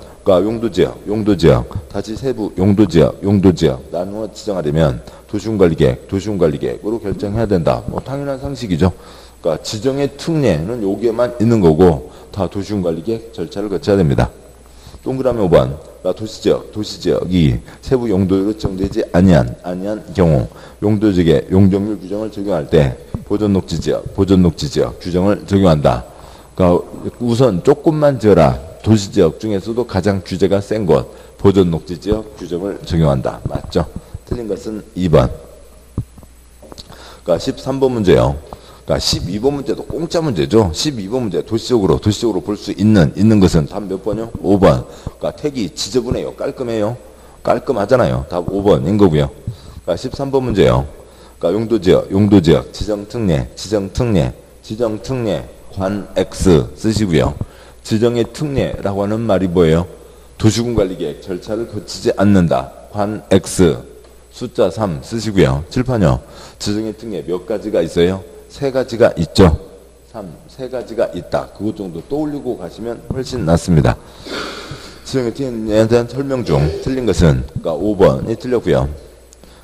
용도지역 다시 세부 용도지역 나누어 지정하려면 도시군관리계획으로 결정해야 된다. 뭐 당연한 상식이죠. 그러니까 지정의 특례는 여기에만 있는 거고 다 도시군관리계획 절차를 거쳐야 됩니다. 동그라미 5번 도시지역이 세부 용도로 지정되지 아니한 경우 용도지역의 용적률 규정을 적용할 때 보존녹지지역 규정을 적용한다. 그러니까 우선 조금만 지어라. 도시지역 중에서도 가장 규제가 센 곳 보존녹지지역 규정을 적용한다. 맞죠? 틀린 것은 2번. 그러니까 13번 문제요. 그러니까 12번 문제도 공짜 문제죠. 12번 문제 도시적으로 볼 수 있는 것은 답 몇 번이요? 5번. 그러니까 택이 지저분해요. 깔끔해요. 깔끔하잖아요. 답 5번인 거고요. 그러니까 13번 문제요. 그러니까 용도지역 지정특례 관 X 쓰시고요. 지정의 특례라고 하는 말이 뭐예요? 도시군관리계획 절차를 거치지 않는다. 관 X 숫자 3 쓰시고요. 칠판요. 지정의 특례 몇 가지가 있어요? 3가지가 있죠. 3가지가 있다. 그것 정도 떠올리고 가시면 훨씬 낫습니다. 지정의 특례에 대한 설명 중 틀린 것은 그러니까 5번이 틀렸고요.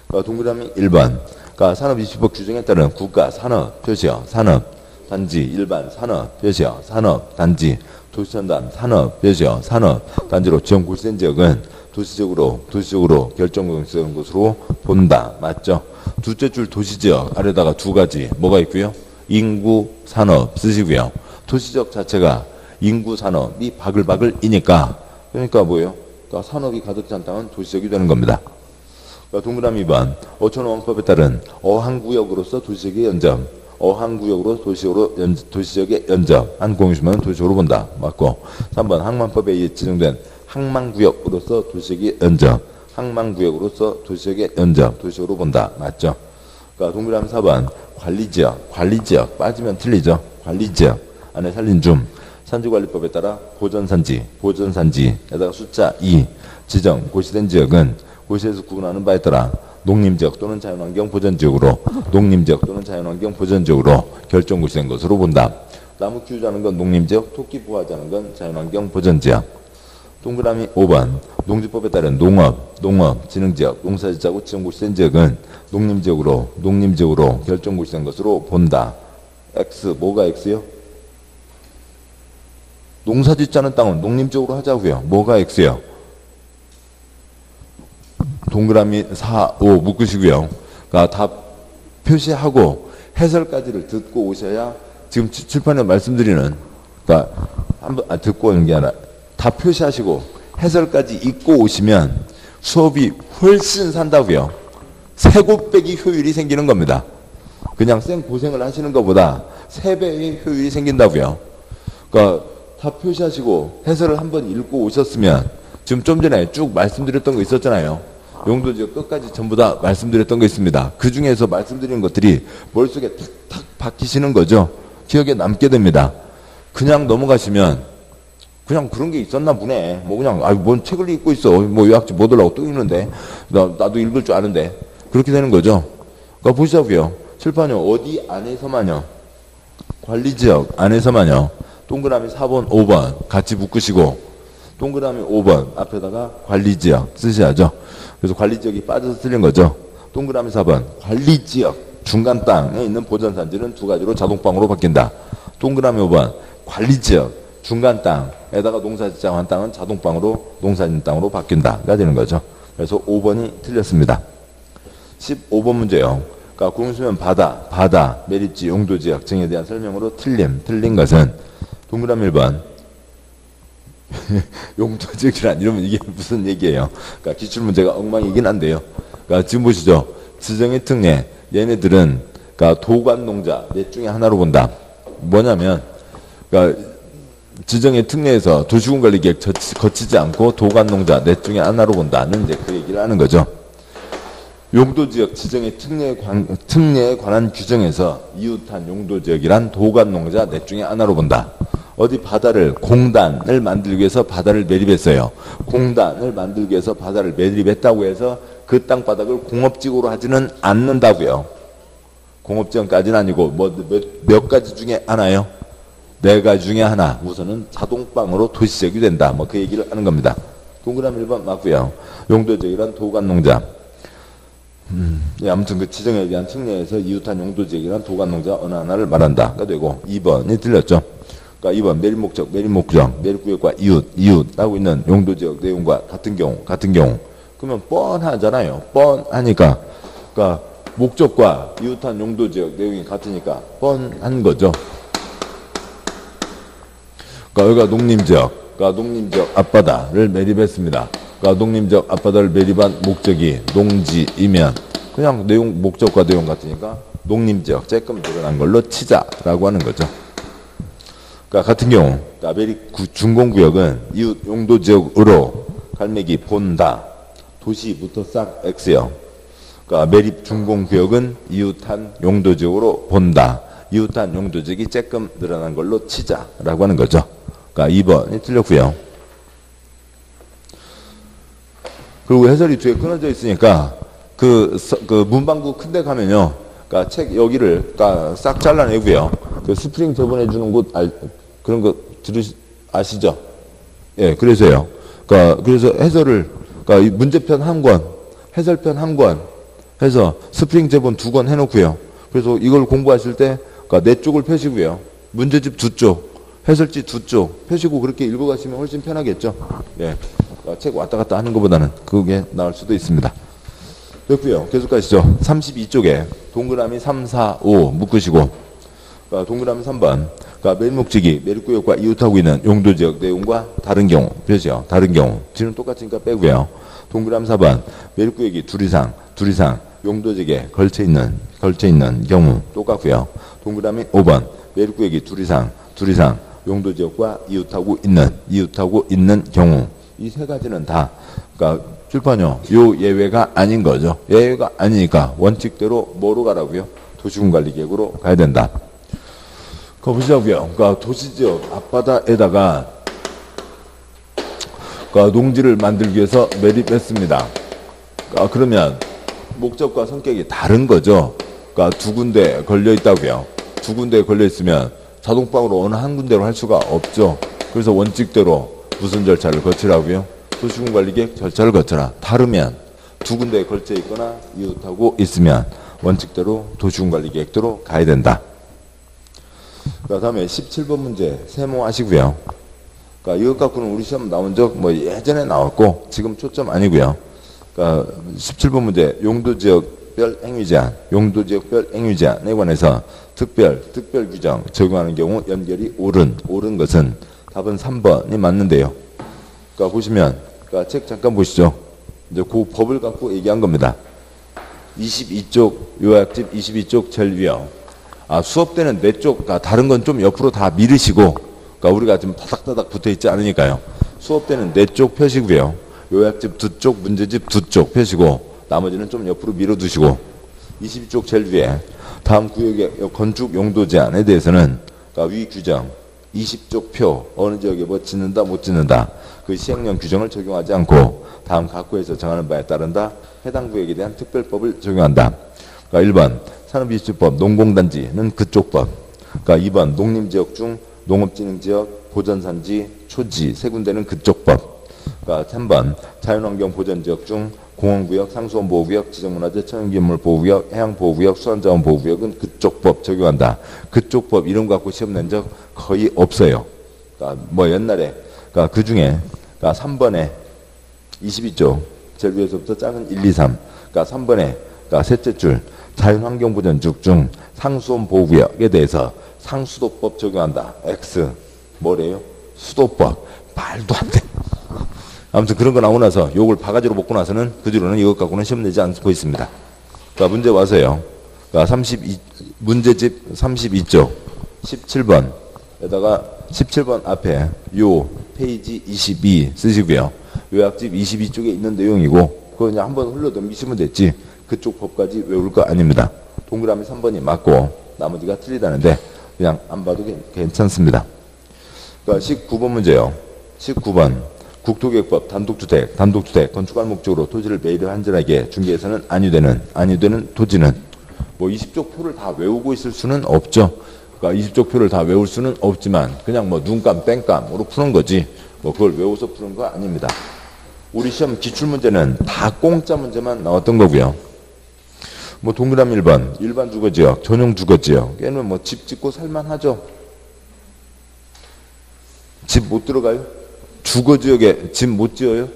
그러니까 동그라미 1번. 그러니까 산업입시법 규정에 따른 국가 산업 표시요. 산업단지 일반 산업 표시요. 산업단지 도시전담 산업 표시요. 산업단지로 지정 고시된 지역은 도시적으로 결정되는 것으로 본다. 맞죠? 둘째 줄 도시지역 아래다가 2가지 뭐가 있고요? 인구 산업 쓰시고요. 도시지역 자체가 인구 산업이 바글바글이니까 그러니까 뭐예요? 그러니까 산업이 가득 찬 땅은 도시지역이 되는 겁니다. 그러니까 동그라미 2번 어촌호강법에 따른 어항구역으로서 도시지역의 연점 어항구역으로 도시지역의 연점 한 공유시면 도시적으로 본다. 맞고 3번 항만법에 의해 지정된 항만구역으로서 도시지역의 연점 항만구역으로서 도시지역의 연점 도시적으로 본다. 맞죠? 그러니까 동그라미 4번 관리지역 빠지면 틀리죠. 관리지역 안에 살린 줌 산지관리법에 따라 보전산지에다가 숫자 2 지정 고시된 지역은 고시에서 구분하는 바에 따라 농림지역 또는 자연환경 보전지역으로 결정 고시된 것으로 본다. 나무 키우자는 건 농림지역, 토끼 보호하자는 건 자연환경 보전지역. 동그라미 5번 농지법에 따른 농업 진흥지역 농사짓자고 지정 고시된 지역은 농림지역으로 결정 고시된 것으로 본다. X 뭐가 X요? 농사짓자는 땅은 농림지역으로 하자고요. 뭐가 X요? 동그라미 4, 5 묶으시고요. 그러니까 답 표시하고 해설까지를 듣고 오셔야 지금 칠판에 말씀드리는 그러니까 한번 듣고 오는 게 아니라 답 표시하시고 해설까지 읽고 오시면 수업이 훨씬 산다고요. 3곱배기 효율이 생기는 겁니다. 그냥 생 고생을 하시는 것보다 3배의 효율이 생긴다고요. 그러니까 답 표시하시고 해설을 한번 읽고 오셨으면 지금 좀 전에 쭉 말씀드렸던 거 있었잖아요. 용도지역 끝까지 전부 다 말씀드렸던 거 있습니다. 그 중에서 말씀드린 것들이 머릿속에 탁탁 박히시는 거죠. 기억에 남게 됩니다. 그냥 넘어가시면 그냥 그런 게 있었나 보네. 뭐 그냥 뭔 책을 읽고 있어. 뭐 요약지 못 하려고 또 읽는데 나도 읽을 줄 아는데 그렇게 되는 거죠. 그러니까 보시자고요. 칠판요. 어디 안에서만요. 관리지역 안에서만요. 동그라미 4번 5번 같이 묶으시고 동그라미 5번 앞에다가 관리지역 쓰셔야죠. 그래서 관리지역이 빠져서 틀린 거죠. 동그라미 4번 관리지역 중간 땅에 있는 보전산지는 2가지로 자동방으로 바뀐다. 동그라미 5번 관리지역 중간 땅에다가 농사짓자고 한 땅은 자동방으로 농사짓는 땅으로 바뀐다가 되는 거죠. 그래서 5번이 틀렸습니다. 15번 문제요. 그러니까 공수면 바다, 매립지, 용도지역 등에 대한 설명으로 틀린 것은 동그라미 1번 용도지역이란 이러면 이게 무슨 얘기예요? 그러니까 기출문제가 엉망이긴 한데요. 그러니까 지금 보시죠. 지정의 특례. 얘네들은 그러니까 도관농자 넷 중에 하나로 본다. 뭐냐면 그러니까 지정의 특례에서 도시군관리계획 거치지 않고 도관농자 넷 중에 하나로 본다는 이제 그 얘기를 하는 거죠. 용도지역 지정의 특례에 관한 규정에서 이웃한 용도지역이란 도관농자 넷 중에 하나로 본다. 어디 바다를 공단을 만들기 위해서 바다를 매립했어요. 공단을 만들기 위해서 바다를 매립했다고 해서 그 땅바닥을 공업지구로 하지는 않는다고요. 공업지역까지는 아니고 몇 가지 중에 하나요? 네 가지 중에 하나. 우선은 자동방으로 도시지역이 된다. 뭐 그 얘기를 하는 겁니다. 동그라미 1번 맞고요. 용도지역이란 도관농자. 예, 아무튼 그 지정에 대한 특례에서 이웃한 용도지역이란 도관농자 어느 하나를 말한다가 되고 2번이 틀렸죠. 그러니까 2번 매립목적, 매립구역과 이웃하고 있는 용도지역 내용과 같은 경우. 그러면 뻔하잖아요. 뻔하니까. 그러니까 목적과 이웃한 용도지역 내용이 같으니까 뻔한 거죠. 그러니까 여기가 농림지역, 그러니까 농림지역 앞바다를 매립했습니다. 그러니까 농림지역 앞바다를 매립한 목적이 농지이면 그냥 내용 목적과 내용 같으니까 농림지역 조금 늘어난 걸로 치자라고 하는 거죠. 그러니까 같은 경우 그러니까 매립 준공구역은 이웃 용도지역으로 갈매기 본다. 도시부터 싹 X요. 그러니까 매립 준공구역은 이웃한 용도지역으로 본다. 이웃한 용도지역이 조금 늘어난 걸로 치자라고 하는 거죠. 그러니까 2번이 틀렸고요. 그리고 해설이 뒤에 끊어져 있으니까 그 문방구 큰 데 가면요. 그러니까 책 여기를 그러니까 싹 잘라내고요. 그 스프링 제본해 주는 곳 그런 거 아시죠? 예, 그래서요. 그러니까 그래서 해설을 그러니까 문제편 한 권, 해설편 한 권 해서 스프링 제본 2권 해놓고요. 그래서 이걸 공부하실 때 그러니까 4쪽을 펴시고요. 문제집 2쪽, 해설지 2쪽 펴시고 그렇게 읽어가시면 훨씬 편하겠죠. 예. 책 왔다 갔다 하는 것보다는 그게 나을 수도 있습니다. 됐고요. 계속 가시죠. 32쪽에 동그라미 3, 4, 5 묶으시고 그러니까 동그라미 3번 그러니까 매립목적이 매립구역과 이웃하고 있는 용도지역 내용과 다른 경우 표시요. 다른 경우 뒤는 똑같으니까 빼고요. 동그라미 4번 매립구역이 둘 이상 용도지역에 걸쳐 있는 경우 똑같고요. 동그라미 5번 매립구역이 둘 이상 용도지역과 이웃하고 있는 경우 이 세 가지는 다 그러니까 출판요 요 예외가 아닌 거죠. 예외가 아니니까 원칙대로 뭐로 가라고요? 도시군관리계획으로 가야 된다. 그거 보시자고요. 그러니까 도시지역 앞바다에다가 그러니까 농지를 만들기 위해서 매립했습니다. 그러니까 그러면 목적과 성격이 다른 거죠. 그러니까 2군데 걸려 있다고요. 2군데에 걸려 있으면 자동방으로 어느 한 군데로 할 수가 없죠. 그래서 원칙대로 무슨 절차를 거치라고요? 도시군관리계획 절차를 거쳐라. 다르면 2군데에 걸쳐 있거나 이웃하고 있으면 원칙대로 도시군관리계획대로 가야 된다. 그 다음에 17번 문제 세모하시고요. 그러니까 이것 갖고는 우리 시험 나온 적 뭐 예전에 나왔고 지금 초점 아니고요. 그러니까 17번 문제 용도지역별 행위제한에 관해서 특별 규정 적용하는 경우 연결이 옳은 것은 답은 3번이 맞는데요. 그러니까 보시면 그러니까 책 잠깐 보시죠. 이제 그 법을 갖고 얘기한 겁니다. 22쪽 요약집 22쪽 제일 위요. 수업 때는 4쪽 그러니까 다른 건 좀 옆으로 다 미르시고 그러니까 우리가 지금 다닥다닥 붙어 있지 않으니까요. 수업 때는 4쪽 펴시고요. 요약집 2쪽 문제집 2쪽 펴시고 나머지는 좀 옆으로 밀어두시고 22쪽 제일 위에 다음 구역의 건축 용도 제한에 대해서는 그러니까 위 규정 20쪽 표 어느 지역에 뭐 짓는다 못 짓는다 그 시행령 규정을 적용하지 않고 다음 각 구에서 정하는 바에 따른다 해당 구역에 대한 특별법을 적용한다. 그러니까 1번 산업기술법 농공단지는 그쪽 법. 그러니까 2번 농림지역 중 농업진흥지역 보전산지 초지 세 군데는 그쪽 법. 그러니까 3번 자연환경보전지역 중 공원구역, 상수원보호구역, 지정문화재, 천연기념물보호구역, 해양보호구역, 수산자원보호구역은 그쪽 법 적용한다. 그쪽 법 이름 갖고 시험 낸 적 거의 없어요. 그러니까 뭐 옛날에 그러니까 그 중에 그러니까 3번에 22쪽 제일 위에서부터 작은 1, 2, 3 그러니까 3번에 그러니까 셋째 줄 자연환경보전지역 중 상수원보호구역에 대해서 상수도법 적용한다. X 뭐래요? 수도법. 말도 안 돼. 아무튼 그런 거 나오고 나서 요걸 바가지로 먹고 나서는 그 뒤로는 이것 갖고는 시험 내지 않고 있습니다. 자, 문제 와서요. 자, 문제집 32쪽 17번에다가 17번 앞에 요 페이지 22 쓰시고요. 요약집 22쪽에 있는 내용이고 그거 그냥 한번 흘러넘기시면 됐지 그쪽 법까지 외울 거 아닙니다. 동그라미 3번이 맞고 나머지가 틀리다는데 그냥 안 봐도 괜찮습니다. 그러니까 19번 문제요. 19번 국토계획법 단독주택 건축할 목적으로 토지를 매입을 한전하게 중개해서는 아니 되는 토지는 뭐 20쪽 표를 다 외우고 있을 수는 없죠. 그러니까 20쪽 표를 다 외울 수는 없지만 그냥 뭐 눈감 뺑감으로 푸는 거지 뭐 그걸 외워서 푸는 거 아닙니다. 우리 시험 기출문제는 다 공짜 문제만 나왔던 거고요. 뭐 동그라미 1번 일반 주거지역 전용 주거지역 얘는 뭐 집 짓고 살만하죠. 집 못 들어가요? 주거지역에 집 못 지어요?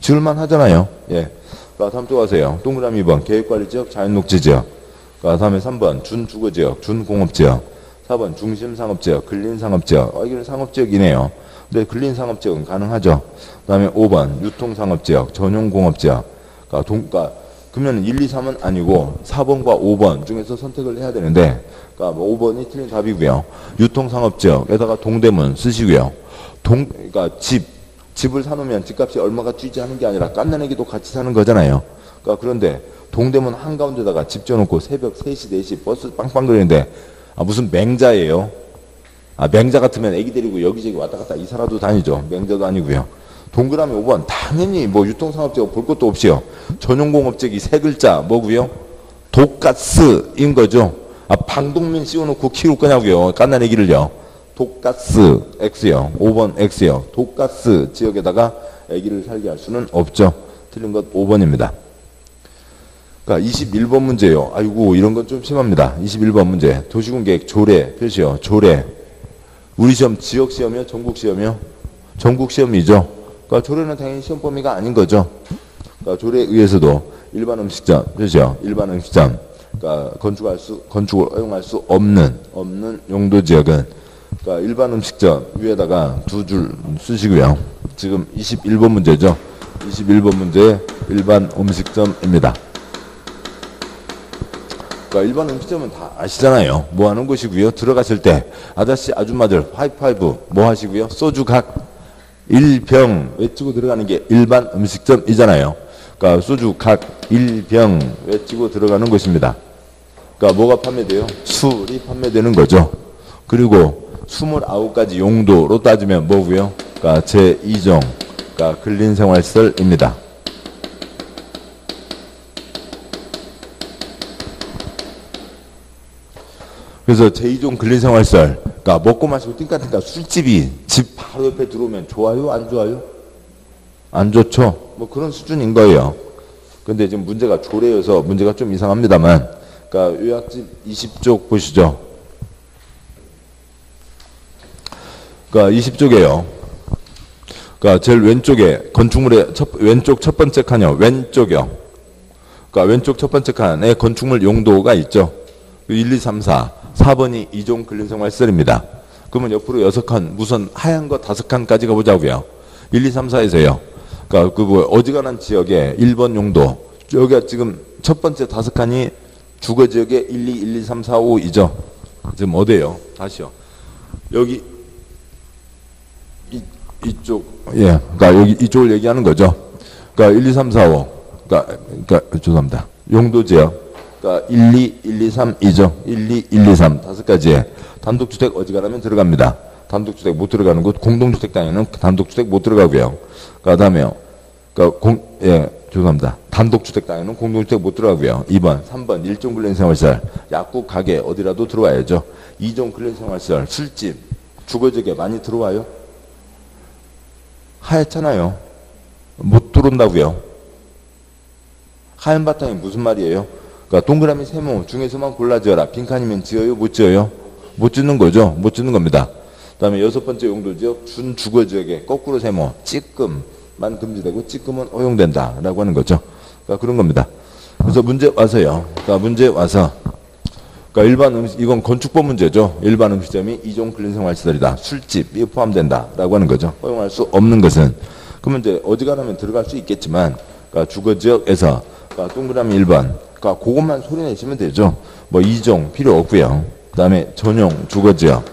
지을만 하잖아요. 예. 다음 또 가세요. 동그라미 2번 계획관리지역 자연녹지지역 다음에 3번 준주거지역 준공업지역 4번 중심상업지역 근린상업지역 이건 상업지역이네요. 근데 근린상업지역은 가능하죠. 그 다음에 5번 유통상업지역 전용공업지역 그러면 1, 2, 3은 아니고 4번과 5번 중에서 선택을 해야 되는데 그러니까 뭐 5번이 틀린 답이고요. 유통상업지역에다가 동대문 쓰시고요. 그러니까 집을 사놓으면 집값이 얼마가 뛰지 하는 게 아니라 깐난애기도 같이 사는 거잖아요. 그러니까 그런데 동대문 한가운데다가 집 지어놓고 새벽 3시, 4시 버스 빵빵 거리는데 무슨 맹자예요. 맹자 같으면 애기 데리고 여기저기 왔다 갔다 이사라도 다니죠. 맹자도 아니고요. 동그라미 5번 당연히 뭐 유통상업지역 볼 것도 없이요. 전용공업지역이 세 글자 뭐고요? 독가스인 거죠. 방독면 씌워놓고 키울 거냐고요. 깐난 애기를요. 독가스 X요. 5번 X요. 독가스 지역에다가 애기를 살게 할 수는 없죠. 틀린 것 5번입니다. 그러니까 21번 문제요. 아이고 이런 건 좀 심합니다. 21번 문제 도시군계획 조례 표시요. 조례 우리 시험 지역 시험이요? 전국 시험이요? 전국 시험이죠. 그러니까 조례는 당연히 시험 범위가 아닌 거죠. 그러니까 조례에 의해서도 일반 음식점 표시요. 일반 음식점 그러니까 건축을 허용할 수 없는 용도 지역은 그러니까 일반 음식점 위에다가 두 줄 쓰시고요. 지금 21번 문제죠. 21번 문제 일반 음식점입니다. 그러니까 일반 음식점은 다 아시잖아요. 뭐 하는 곳이고요. 들어가실 때 아저씨 아줌마들 하이파이브 뭐 하시고요. 소주 각 1병 외치고 들어가는 게 일반 음식점이잖아요. 그러니까 소주 각 1병 외치고 들어가는 곳입니다. 그러니까 뭐가 판매돼요? 술이 판매되는 거죠. 그리고 29가지 용도로 따지면 뭐고요? 그러니까 제2종 그러니까 근린생활시설입니다. 그래서 제2종 근린생활시설 그러니까 먹고 마시고 띵까띵까 술집이 집 바로 옆에 들어오면 좋아요? 안 좋아요? 안 좋죠? 뭐 그런 수준인 거예요. 근데 지금 문제가 조례여서 문제가 좀 이상합니다만 그러니까 요약집 20쪽 보시죠. 그러니까 20쪽에요. 그러니까 제일 왼쪽에 건축물의 왼쪽 첫 번째 칸이요. 왼쪽이요. 그러니까 왼쪽 첫 번째 칸에 건축물 용도가 있죠. 1, 2, 3, 4. 4번이 2종 근린생활시설입니다. 그러면 옆으로 6칸, 우선 하얀 거 5칸까지 가보자고요. 1, 2, 3, 4에서요. 그러니까 그 어지간한 지역에 1번 용도. 여기가 지금 첫 번째 5칸이 주거지역에 1, 2, 1, 2, 3, 4, 5이죠. 지금 어디에요? 다시요. 여기 이쪽, 예. 그러니까 여기 이쪽을 얘기하는 거죠. 그러니까 1, 2, 3, 4, 5. 그러니까 죄송합니다. 용도지역. 그러니까 1, 2, 1, 2, 3이죠. 1, 2, 1, 2, 3 5가지에 단독주택 어지간하면 들어갑니다. 단독주택 못 들어가는 곳 공동주택 단위는 단독주택 못 들어가고요. 그다음에요. 그러니까 죄송합니다. 단독주택 단위는 공동주택 못 들어가고요. 2번, 3번 1종 근린생활시설 약국 가게 어디라도 들어와야죠. 2종 근린생활시설 술집 주거지역에 많이 들어와요. 하얗잖아요. 못 들어온다고요. 하얀 바탕이 무슨 말이에요? 그러니까 동그라미 세모 중에서만 골라 지어라. 빈칸이면 지어요? 못 지어요? 못 짓는 거죠. 못 짓는 겁니다. 그 다음에 6번째 용도지역 준주거지역에 거꾸로 세모 찌끔만 금지되고 찌끔은 허용된다 라고 하는 거죠. 그러니까 그런 겁니다. 그래서 문제 와서요. 그러니까 문제 와서 그러니까 일반 음식, 이건 건축법 문제죠. 일반 음식점이 이종 근린생활시설이다. 술집이 포함된다라고 하는 거죠. 허용할 수 없는 것은. 그러면 이제 어지간하면 들어갈 수 있겠지만, 그러니까 주거지역에서, 그러니까 동그라미 1번, 그러니까 그것만 소리 내시면 되죠. 뭐 이종 필요 없고요. 그 다음에 전용 주거지역,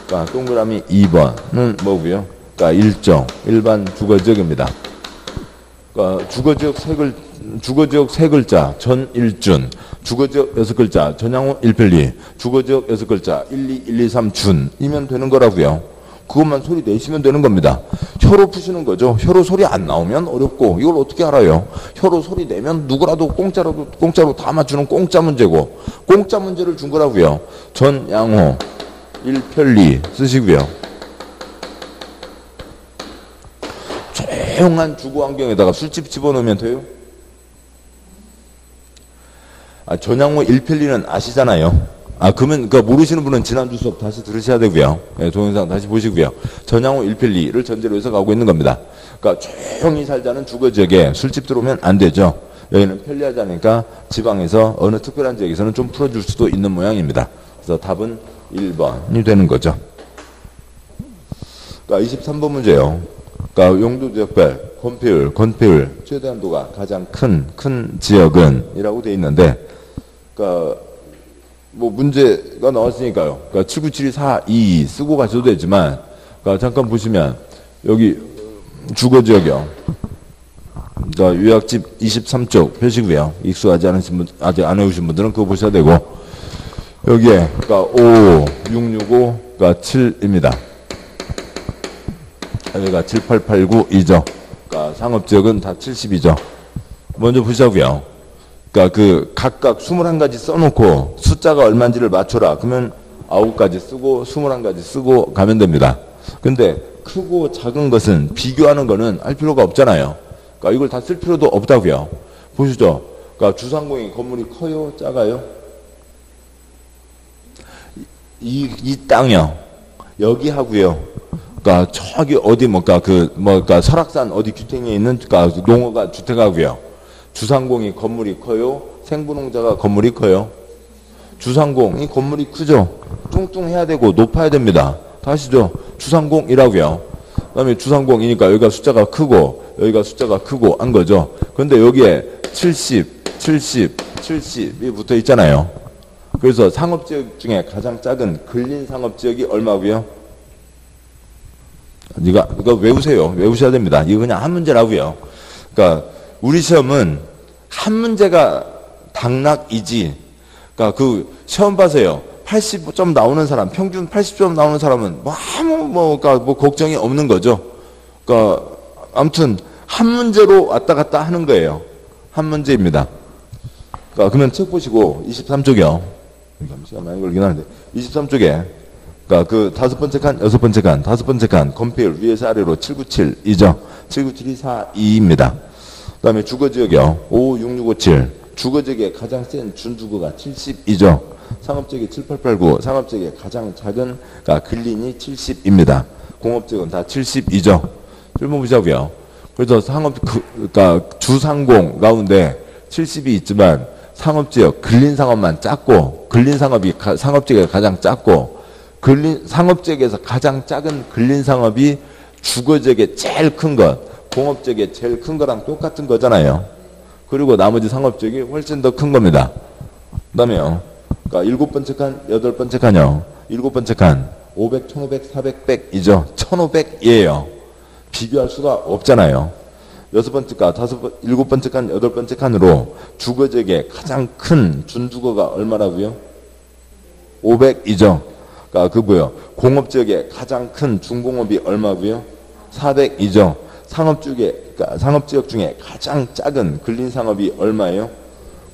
그러니까 동그라미 2번은 뭐고요? 그러니까 일반 주거지역입니다. 그러니까 주거지역 세 글자, 전일준, 주거지역 6글자, 전향호 1편리, 주거지역 6글자, 1, 2, 1, 2, 3, 준이면 되는 거라고요. 그것만 소리 내시면 되는 겁니다. 혀로 푸시는 거죠. 혀로 소리 안 나오면 어렵고, 이걸 어떻게 알아요? 혀로 소리 내면 누구라도 공짜로 다 맞추는 공짜 문제고, 공짜 문제를 준 거라고요. 전양호 1편리 쓰시고요. 조용한 주거 환경에다가 술집 집어넣으면 돼요? 전향호 1편리는 아시잖아요. 그러면, 모르시는 분은 지난주 수업 다시 들으셔야 되고요. 예, 동영상 다시 보시고요. 전향호 1편리를 전제로 해서 가고 있는 겁니다. 그러니까 조용히 살자는 주거지역에 술집 들어오면 안 되죠. 여기는 편리하지 않으니까 지방에서 어느 특별한 지역에서는 좀 풀어줄 수도 있는 모양입니다. 그래서 답은 1번이 되는 거죠. 그러니까 23번 문제요. 그러니까 용도지역별 건폐율 최대한도가 가장 큰 지역은 이라고 되어 있는데, 그러니까 뭐 문제가 나왔으니까요. 그러니까 7972422 쓰고 가셔도 되지만, 그러니까 잠깐 보시면 여기 주거지역이요. 그러니까 요약집 23쪽 표시고요. 익숙하지 않으신 분, 아직 안 해오신 분들은 그거 보셔야 되고, 여기에 그러니까 5, 665, 그러니까 7입니다. 여기가 7889이죠. 그러니까 상업지역은 다 70이죠. 먼저 보시자고요. 그러니까 각각 21가지 써놓고 숫자가 얼마인지를 맞춰라. 그러면 9가지 쓰고 21가지 쓰고 가면 됩니다. 근데 크고 작은 것은 비교하는 거는 할 필요가 없잖아요. 그러니까 이걸 다 쓸 필요도 없다고요. 보시죠. 그러니까 주상공인 건물이 커요? 작아요? 이 땅이요. 여기 하고요. 그러니까 저기 어디 그러니까 설악산 어디 규택에 있는 그러니까 농어가 주택하고요. 주상공이 건물이 커요? 생부농자가 건물이 커요? 주상공이 건물이 크죠? 뚱뚱해야 되고 높아야 됩니다. 다시죠. 주상공이라고요. 그 다음에 주상공이니까 여기가 숫자가 크고 여기가 숫자가 크고 한 거죠. 그런데 여기에 70이 붙어 있잖아요. 그래서 상업지역 중에 가장 작은 근린상업지역이 얼마고요? 이거 외우세요. 외우셔야 됩니다. 이거 그냥 한 문제라고요. 그러니까 우리 시험은 한 문제가 당락이지. 그러니까 시험 봐서요. 80점 나오는 사람, 평균 80점 나오는 사람은 그러니까 걱정이 없는 거죠. 그러니까 아무튼 한 문제로 왔다 갔다 하는 거예요. 한 문제입니다. 그러니까 그러면 책 보시고 23쪽이요. 시간 많이 걸리긴 하는데 23쪽에 그러니까 다섯 번째 칸, 여섯 번째 칸, 다섯 번째 칸 건폐율 위에서 아래로 797이죠. 79724입니다. 그 다음에 주거지역이요. 5, 6, 6, 5, 7. 주거지역의 가장 센 준주거가 70이죠. 상업지역이 7889, 상업지역의 가장 작은 그러니까 근린이 70입니다. 공업지역은 다 70이죠. 질문 보자고요. 그래서 그러니까 주상공 가운데 70이 있지만 상업지역 근린상업만 작고 근린상업이 상업지역에 가장 작고 상업지역에서 가장 작은 근린상업이 주거지역에 제일 큰 것, 공업지역에 제일 큰 거랑 똑같은 거잖아요. 그리고 나머지 상업지역이 훨씬 더 큰 겁니다. 그 다음에요. 그러니까 7번째 칸, 8번째 칸이요. 7번째 칸, 500, 1500, 400, 100이죠. 1500이에요. 비교할 수가 없잖아요. 6번째 칸, 7번째 칸, 8번째 칸으로 주거지역에 가장 큰 준주거가 얼마라고요? 500이죠. 그러니까 공업지역에 가장 큰 중공업이 얼마고요? 400이죠. 그러니까 상업지역 중에 가장 작은 근린상업이 얼마예요?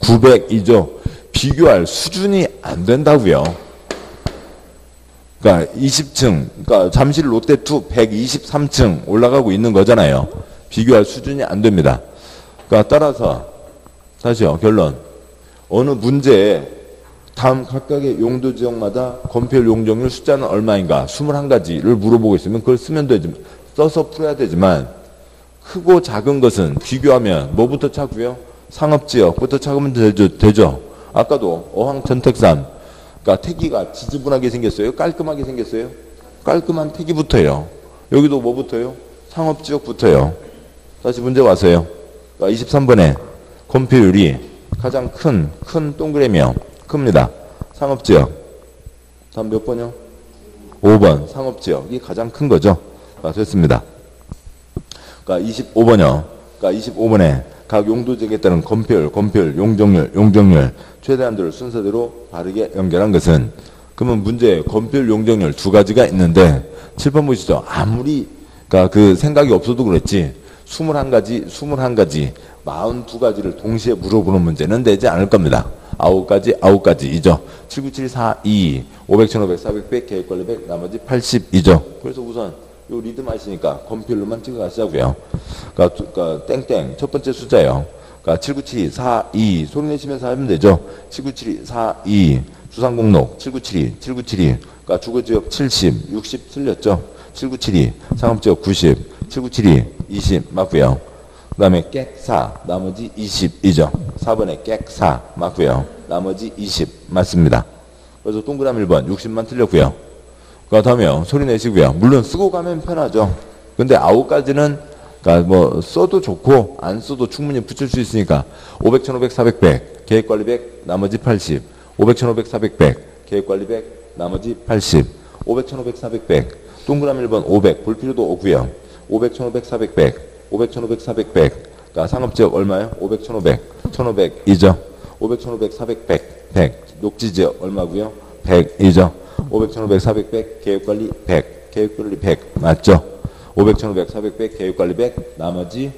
900이죠. 비교할 수준이 안 된다고요. 그러니까 20층, 그러니까 잠실 롯데투 123층 올라가고 있는 거잖아요. 비교할 수준이 안 됩니다. 그러니까 따라서 다시요. 결론. 어느 문제에 다음 각각의 용도 지역마다 건폐율 용적률 숫자는 얼마인가 21가지를 물어보고 있으면 그걸 써서 풀어야 되지만 크고 작은 것은 비교하면 뭐부터 찾고요? 상업지역부터 찾으면 되죠. 아까도 어항 천택산 그러니까 태기가 지저분하게 생겼어요? 깔끔하게 생겼어요? 깔끔한 태기부터요. 여기도 뭐 붙어요? 상업지역 붙어요. 다시 문제 와서요. 그러니까 23번에 건폐율이 가장 큰 동그라미요. 큽니다. 상업지역. 다음 몇 번이요? 5번. 상업지역이 가장 큰 거죠. 됐습니다. 그러니까 25번이요. 그러니까 25번에 각 용도지역에 따른 건폐율, 용적률, 최대한도를 순서대로 바르게 연결한 것은 그러면 문제 건폐율, 용적률 두 가지가 있는데 7번 보시죠. 아무리 그러니까 그 생각이 없어도 그렇지 21가지, 42가지를 동시에 물어보는 문제는 되지 않을 겁니다. 9가지이죠. 797, 4, 2, 500, 1500, 400, 100, 계획관리 100, 나머지 80이죠. 그래서 우선 요 리듬 아시니까 건폐율로만 찍어가시자고요. 그러니까 땡땡 첫 번째 숫자예요. 그러니까 7972, 4, 2 소리 내시면서 하면 되죠. 7972, 4, 2 주상공록 7972. 그러니까 주거지역 70, 60 틀렸죠. 7972 상업지역 90, 7972 20 맞고요. 그 다음에 객4 나머지 20이죠. 4번에 객4 맞고요. 나머지 20 맞습니다. 그래서 동그라미 1번 60만 틀렸고요. 그 다음에요. 소리 내시고요. 물론 쓰고 가면 편하죠. 근데 9가지는 그러니까 뭐 써도 좋고 안 써도 충분히 붙일 수 있으니까 500, 1500, 400, 100 계획관리 100 나머지 80 500, 1500, 400, 100 계획관리 100 나머지 80 500, 1500, 400, 100 동그라미 1번 500 볼 필요도 없고요. 500, 1500, 400, 100 500, 1500, 400, 100 그러니까 상업지역 얼마요? 500, 1500 1500이죠. 500, 1500, 400, 100 녹지지역 얼마고요? 100이죠. 500, 1500, 400, 100 계획관리 100 계획관리 100 맞죠? 500, 1500, 400, 100 계획관리 100 나머지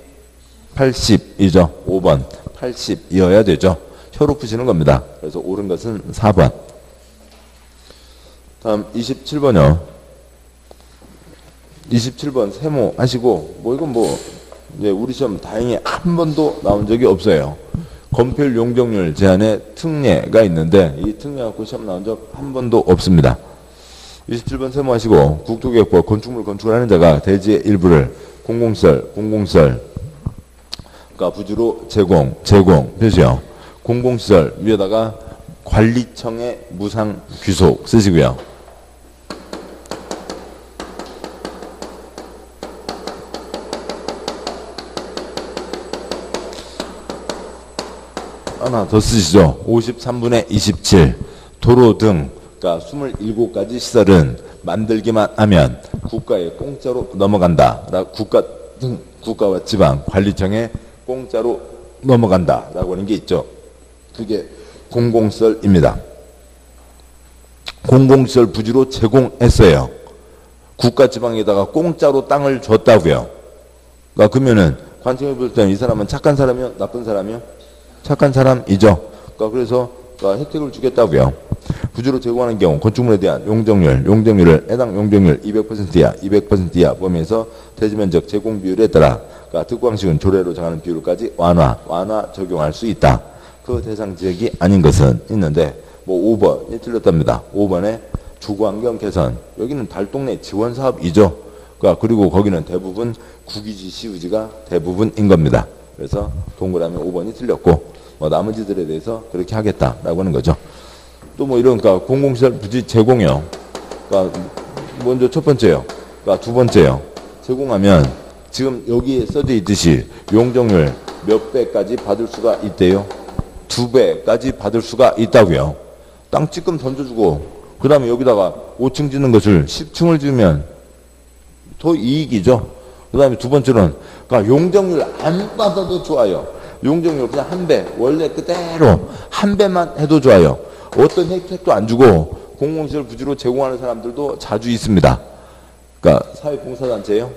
80이죠. 5번 80이어야 되죠. 혀로 푸시는 겁니다. 그래서 옳은 것은 4번. 다음 27번이요. 27번 세모 하시고 뭐 이건 뭐 이제 우리 시험 다행히 한 번도 나온 적이 없어요. 건폐율 용적률 제한에 특례가 있는데 이 특례 갖고 시험 나온 적 한 번도 없습니다. 27번 세모 하시고 국토계획법 건축물 건축을 하는 자가 대지의 일부를 공공설 그러니까 부지로 제공 표시요. 공공시설 위에다가 관리청의 무상 귀속 쓰시고요. 하나 더 쓰시죠. 53분의 27 도로 등 그러니까 27가지 시설은 만들기만 하면 국가에 공짜로 넘어간다. 국가와 지방 관리청에 공짜로 넘어간다 라고 하는 게 있죠. 그게 공공시설입니다. 공공시설 부지로 제공했어요. 국가 지방에다가 공짜로 땅을 줬다고요. 그러니까 그러면은 관청에 볼 때는 이 사람은 착한 사람이요? 나쁜 사람이요? 착한 사람이죠. 그러니까 그래서 혜택을 주겠다고요. 부지로 제공하는 경우 건축물에 대한 용적률을 해당 용적률 200% 이하 범위에서 대지면적 제공 비율에 따라 그러니까 특광식은 조례로 정하는 비율까지 완화 적용할 수 있다. 그 대상 지역이 아닌 것은 있는데 뭐 5번이 틀렸답니다. 5번에 주거환경 개선 여기는 달동네 지원 사업이죠. 그러니까 그리고 거기는 대부분 국유지 시유지가 대부분인 겁니다. 그래서 동그라미 5번이 틀렸고 뭐 나머지들에 대해서 그렇게 하겠다라고 하는 거죠. 또 뭐 이런 그러니까 공공시설 부지 제공이요. 그러니까 먼저 첫 번째요. 그러니까 두 번째요. 제공하면 지금 여기에 써져 있듯이 용적률 몇 배까지 받을 수가 있대요. 2배까지 받을 수가 있다고요. 땅 찌끔 던져주고 그 다음에 여기다가 5층 짓는 것을 10층을 지으면 더 이익이죠. 그 다음에 두 번째는 그러니까 용적률 안 받아도 좋아요. 용적률 그냥 1배 원래 그대로 1배만 해도 좋아요. 어떤 혜택도 안 주고 공공시설 부지로 제공하는 사람들도 자주 있습니다. 그러니까 사회봉사단체예요.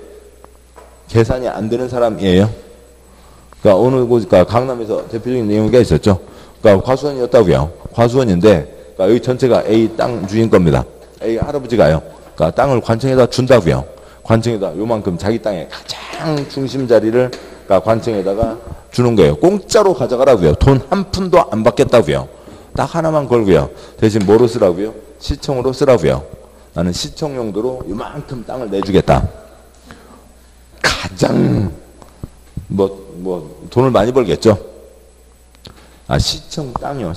계산이 안 되는 사람이에요. 그러니까 어느 곳, 그러니까 강남에서 대표적인 내용이 있었죠. 그러니까 과수원이었다고요. 과수원인데 그러니까 여기 전체가 A 땅 주인 겁니다. A 할아버지가요. 그러니까 땅을 관청에다 준다고요. 관청에다 요만큼 자기 땅의 가장 중심 자리를 그러니까 관청에다가 주는 거예요. 공짜로 가져가라고요. 돈 한 푼도 안 받겠다고요. 딱 하나만 걸고요. 대신 뭐로 쓰라고요? 시청으로 쓰라고요. 나는 시청 용도로 요만큼 땅을 내주겠다. 가장 돈을 많이 벌겠죠. 아, 시청 땅이요.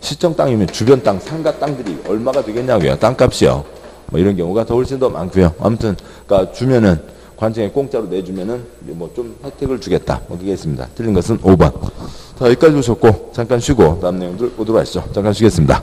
시청 땅이면 주변 땅, 상가 땅들이 얼마가 되겠냐고요. 땅값이요. 뭐 이런 경우가 더 훨씬 더 많고요. 아무튼, 그러니까 주면은, 관청에 공짜로 내주면은, 뭐 좀 혜택을 주겠다. 뭐 그게 있습니다. 틀린 것은 5번. 자, 여기까지 보셨고, 잠깐 쉬고, 다음 내용들 보도록 하시죠. 잠깐 쉬겠습니다.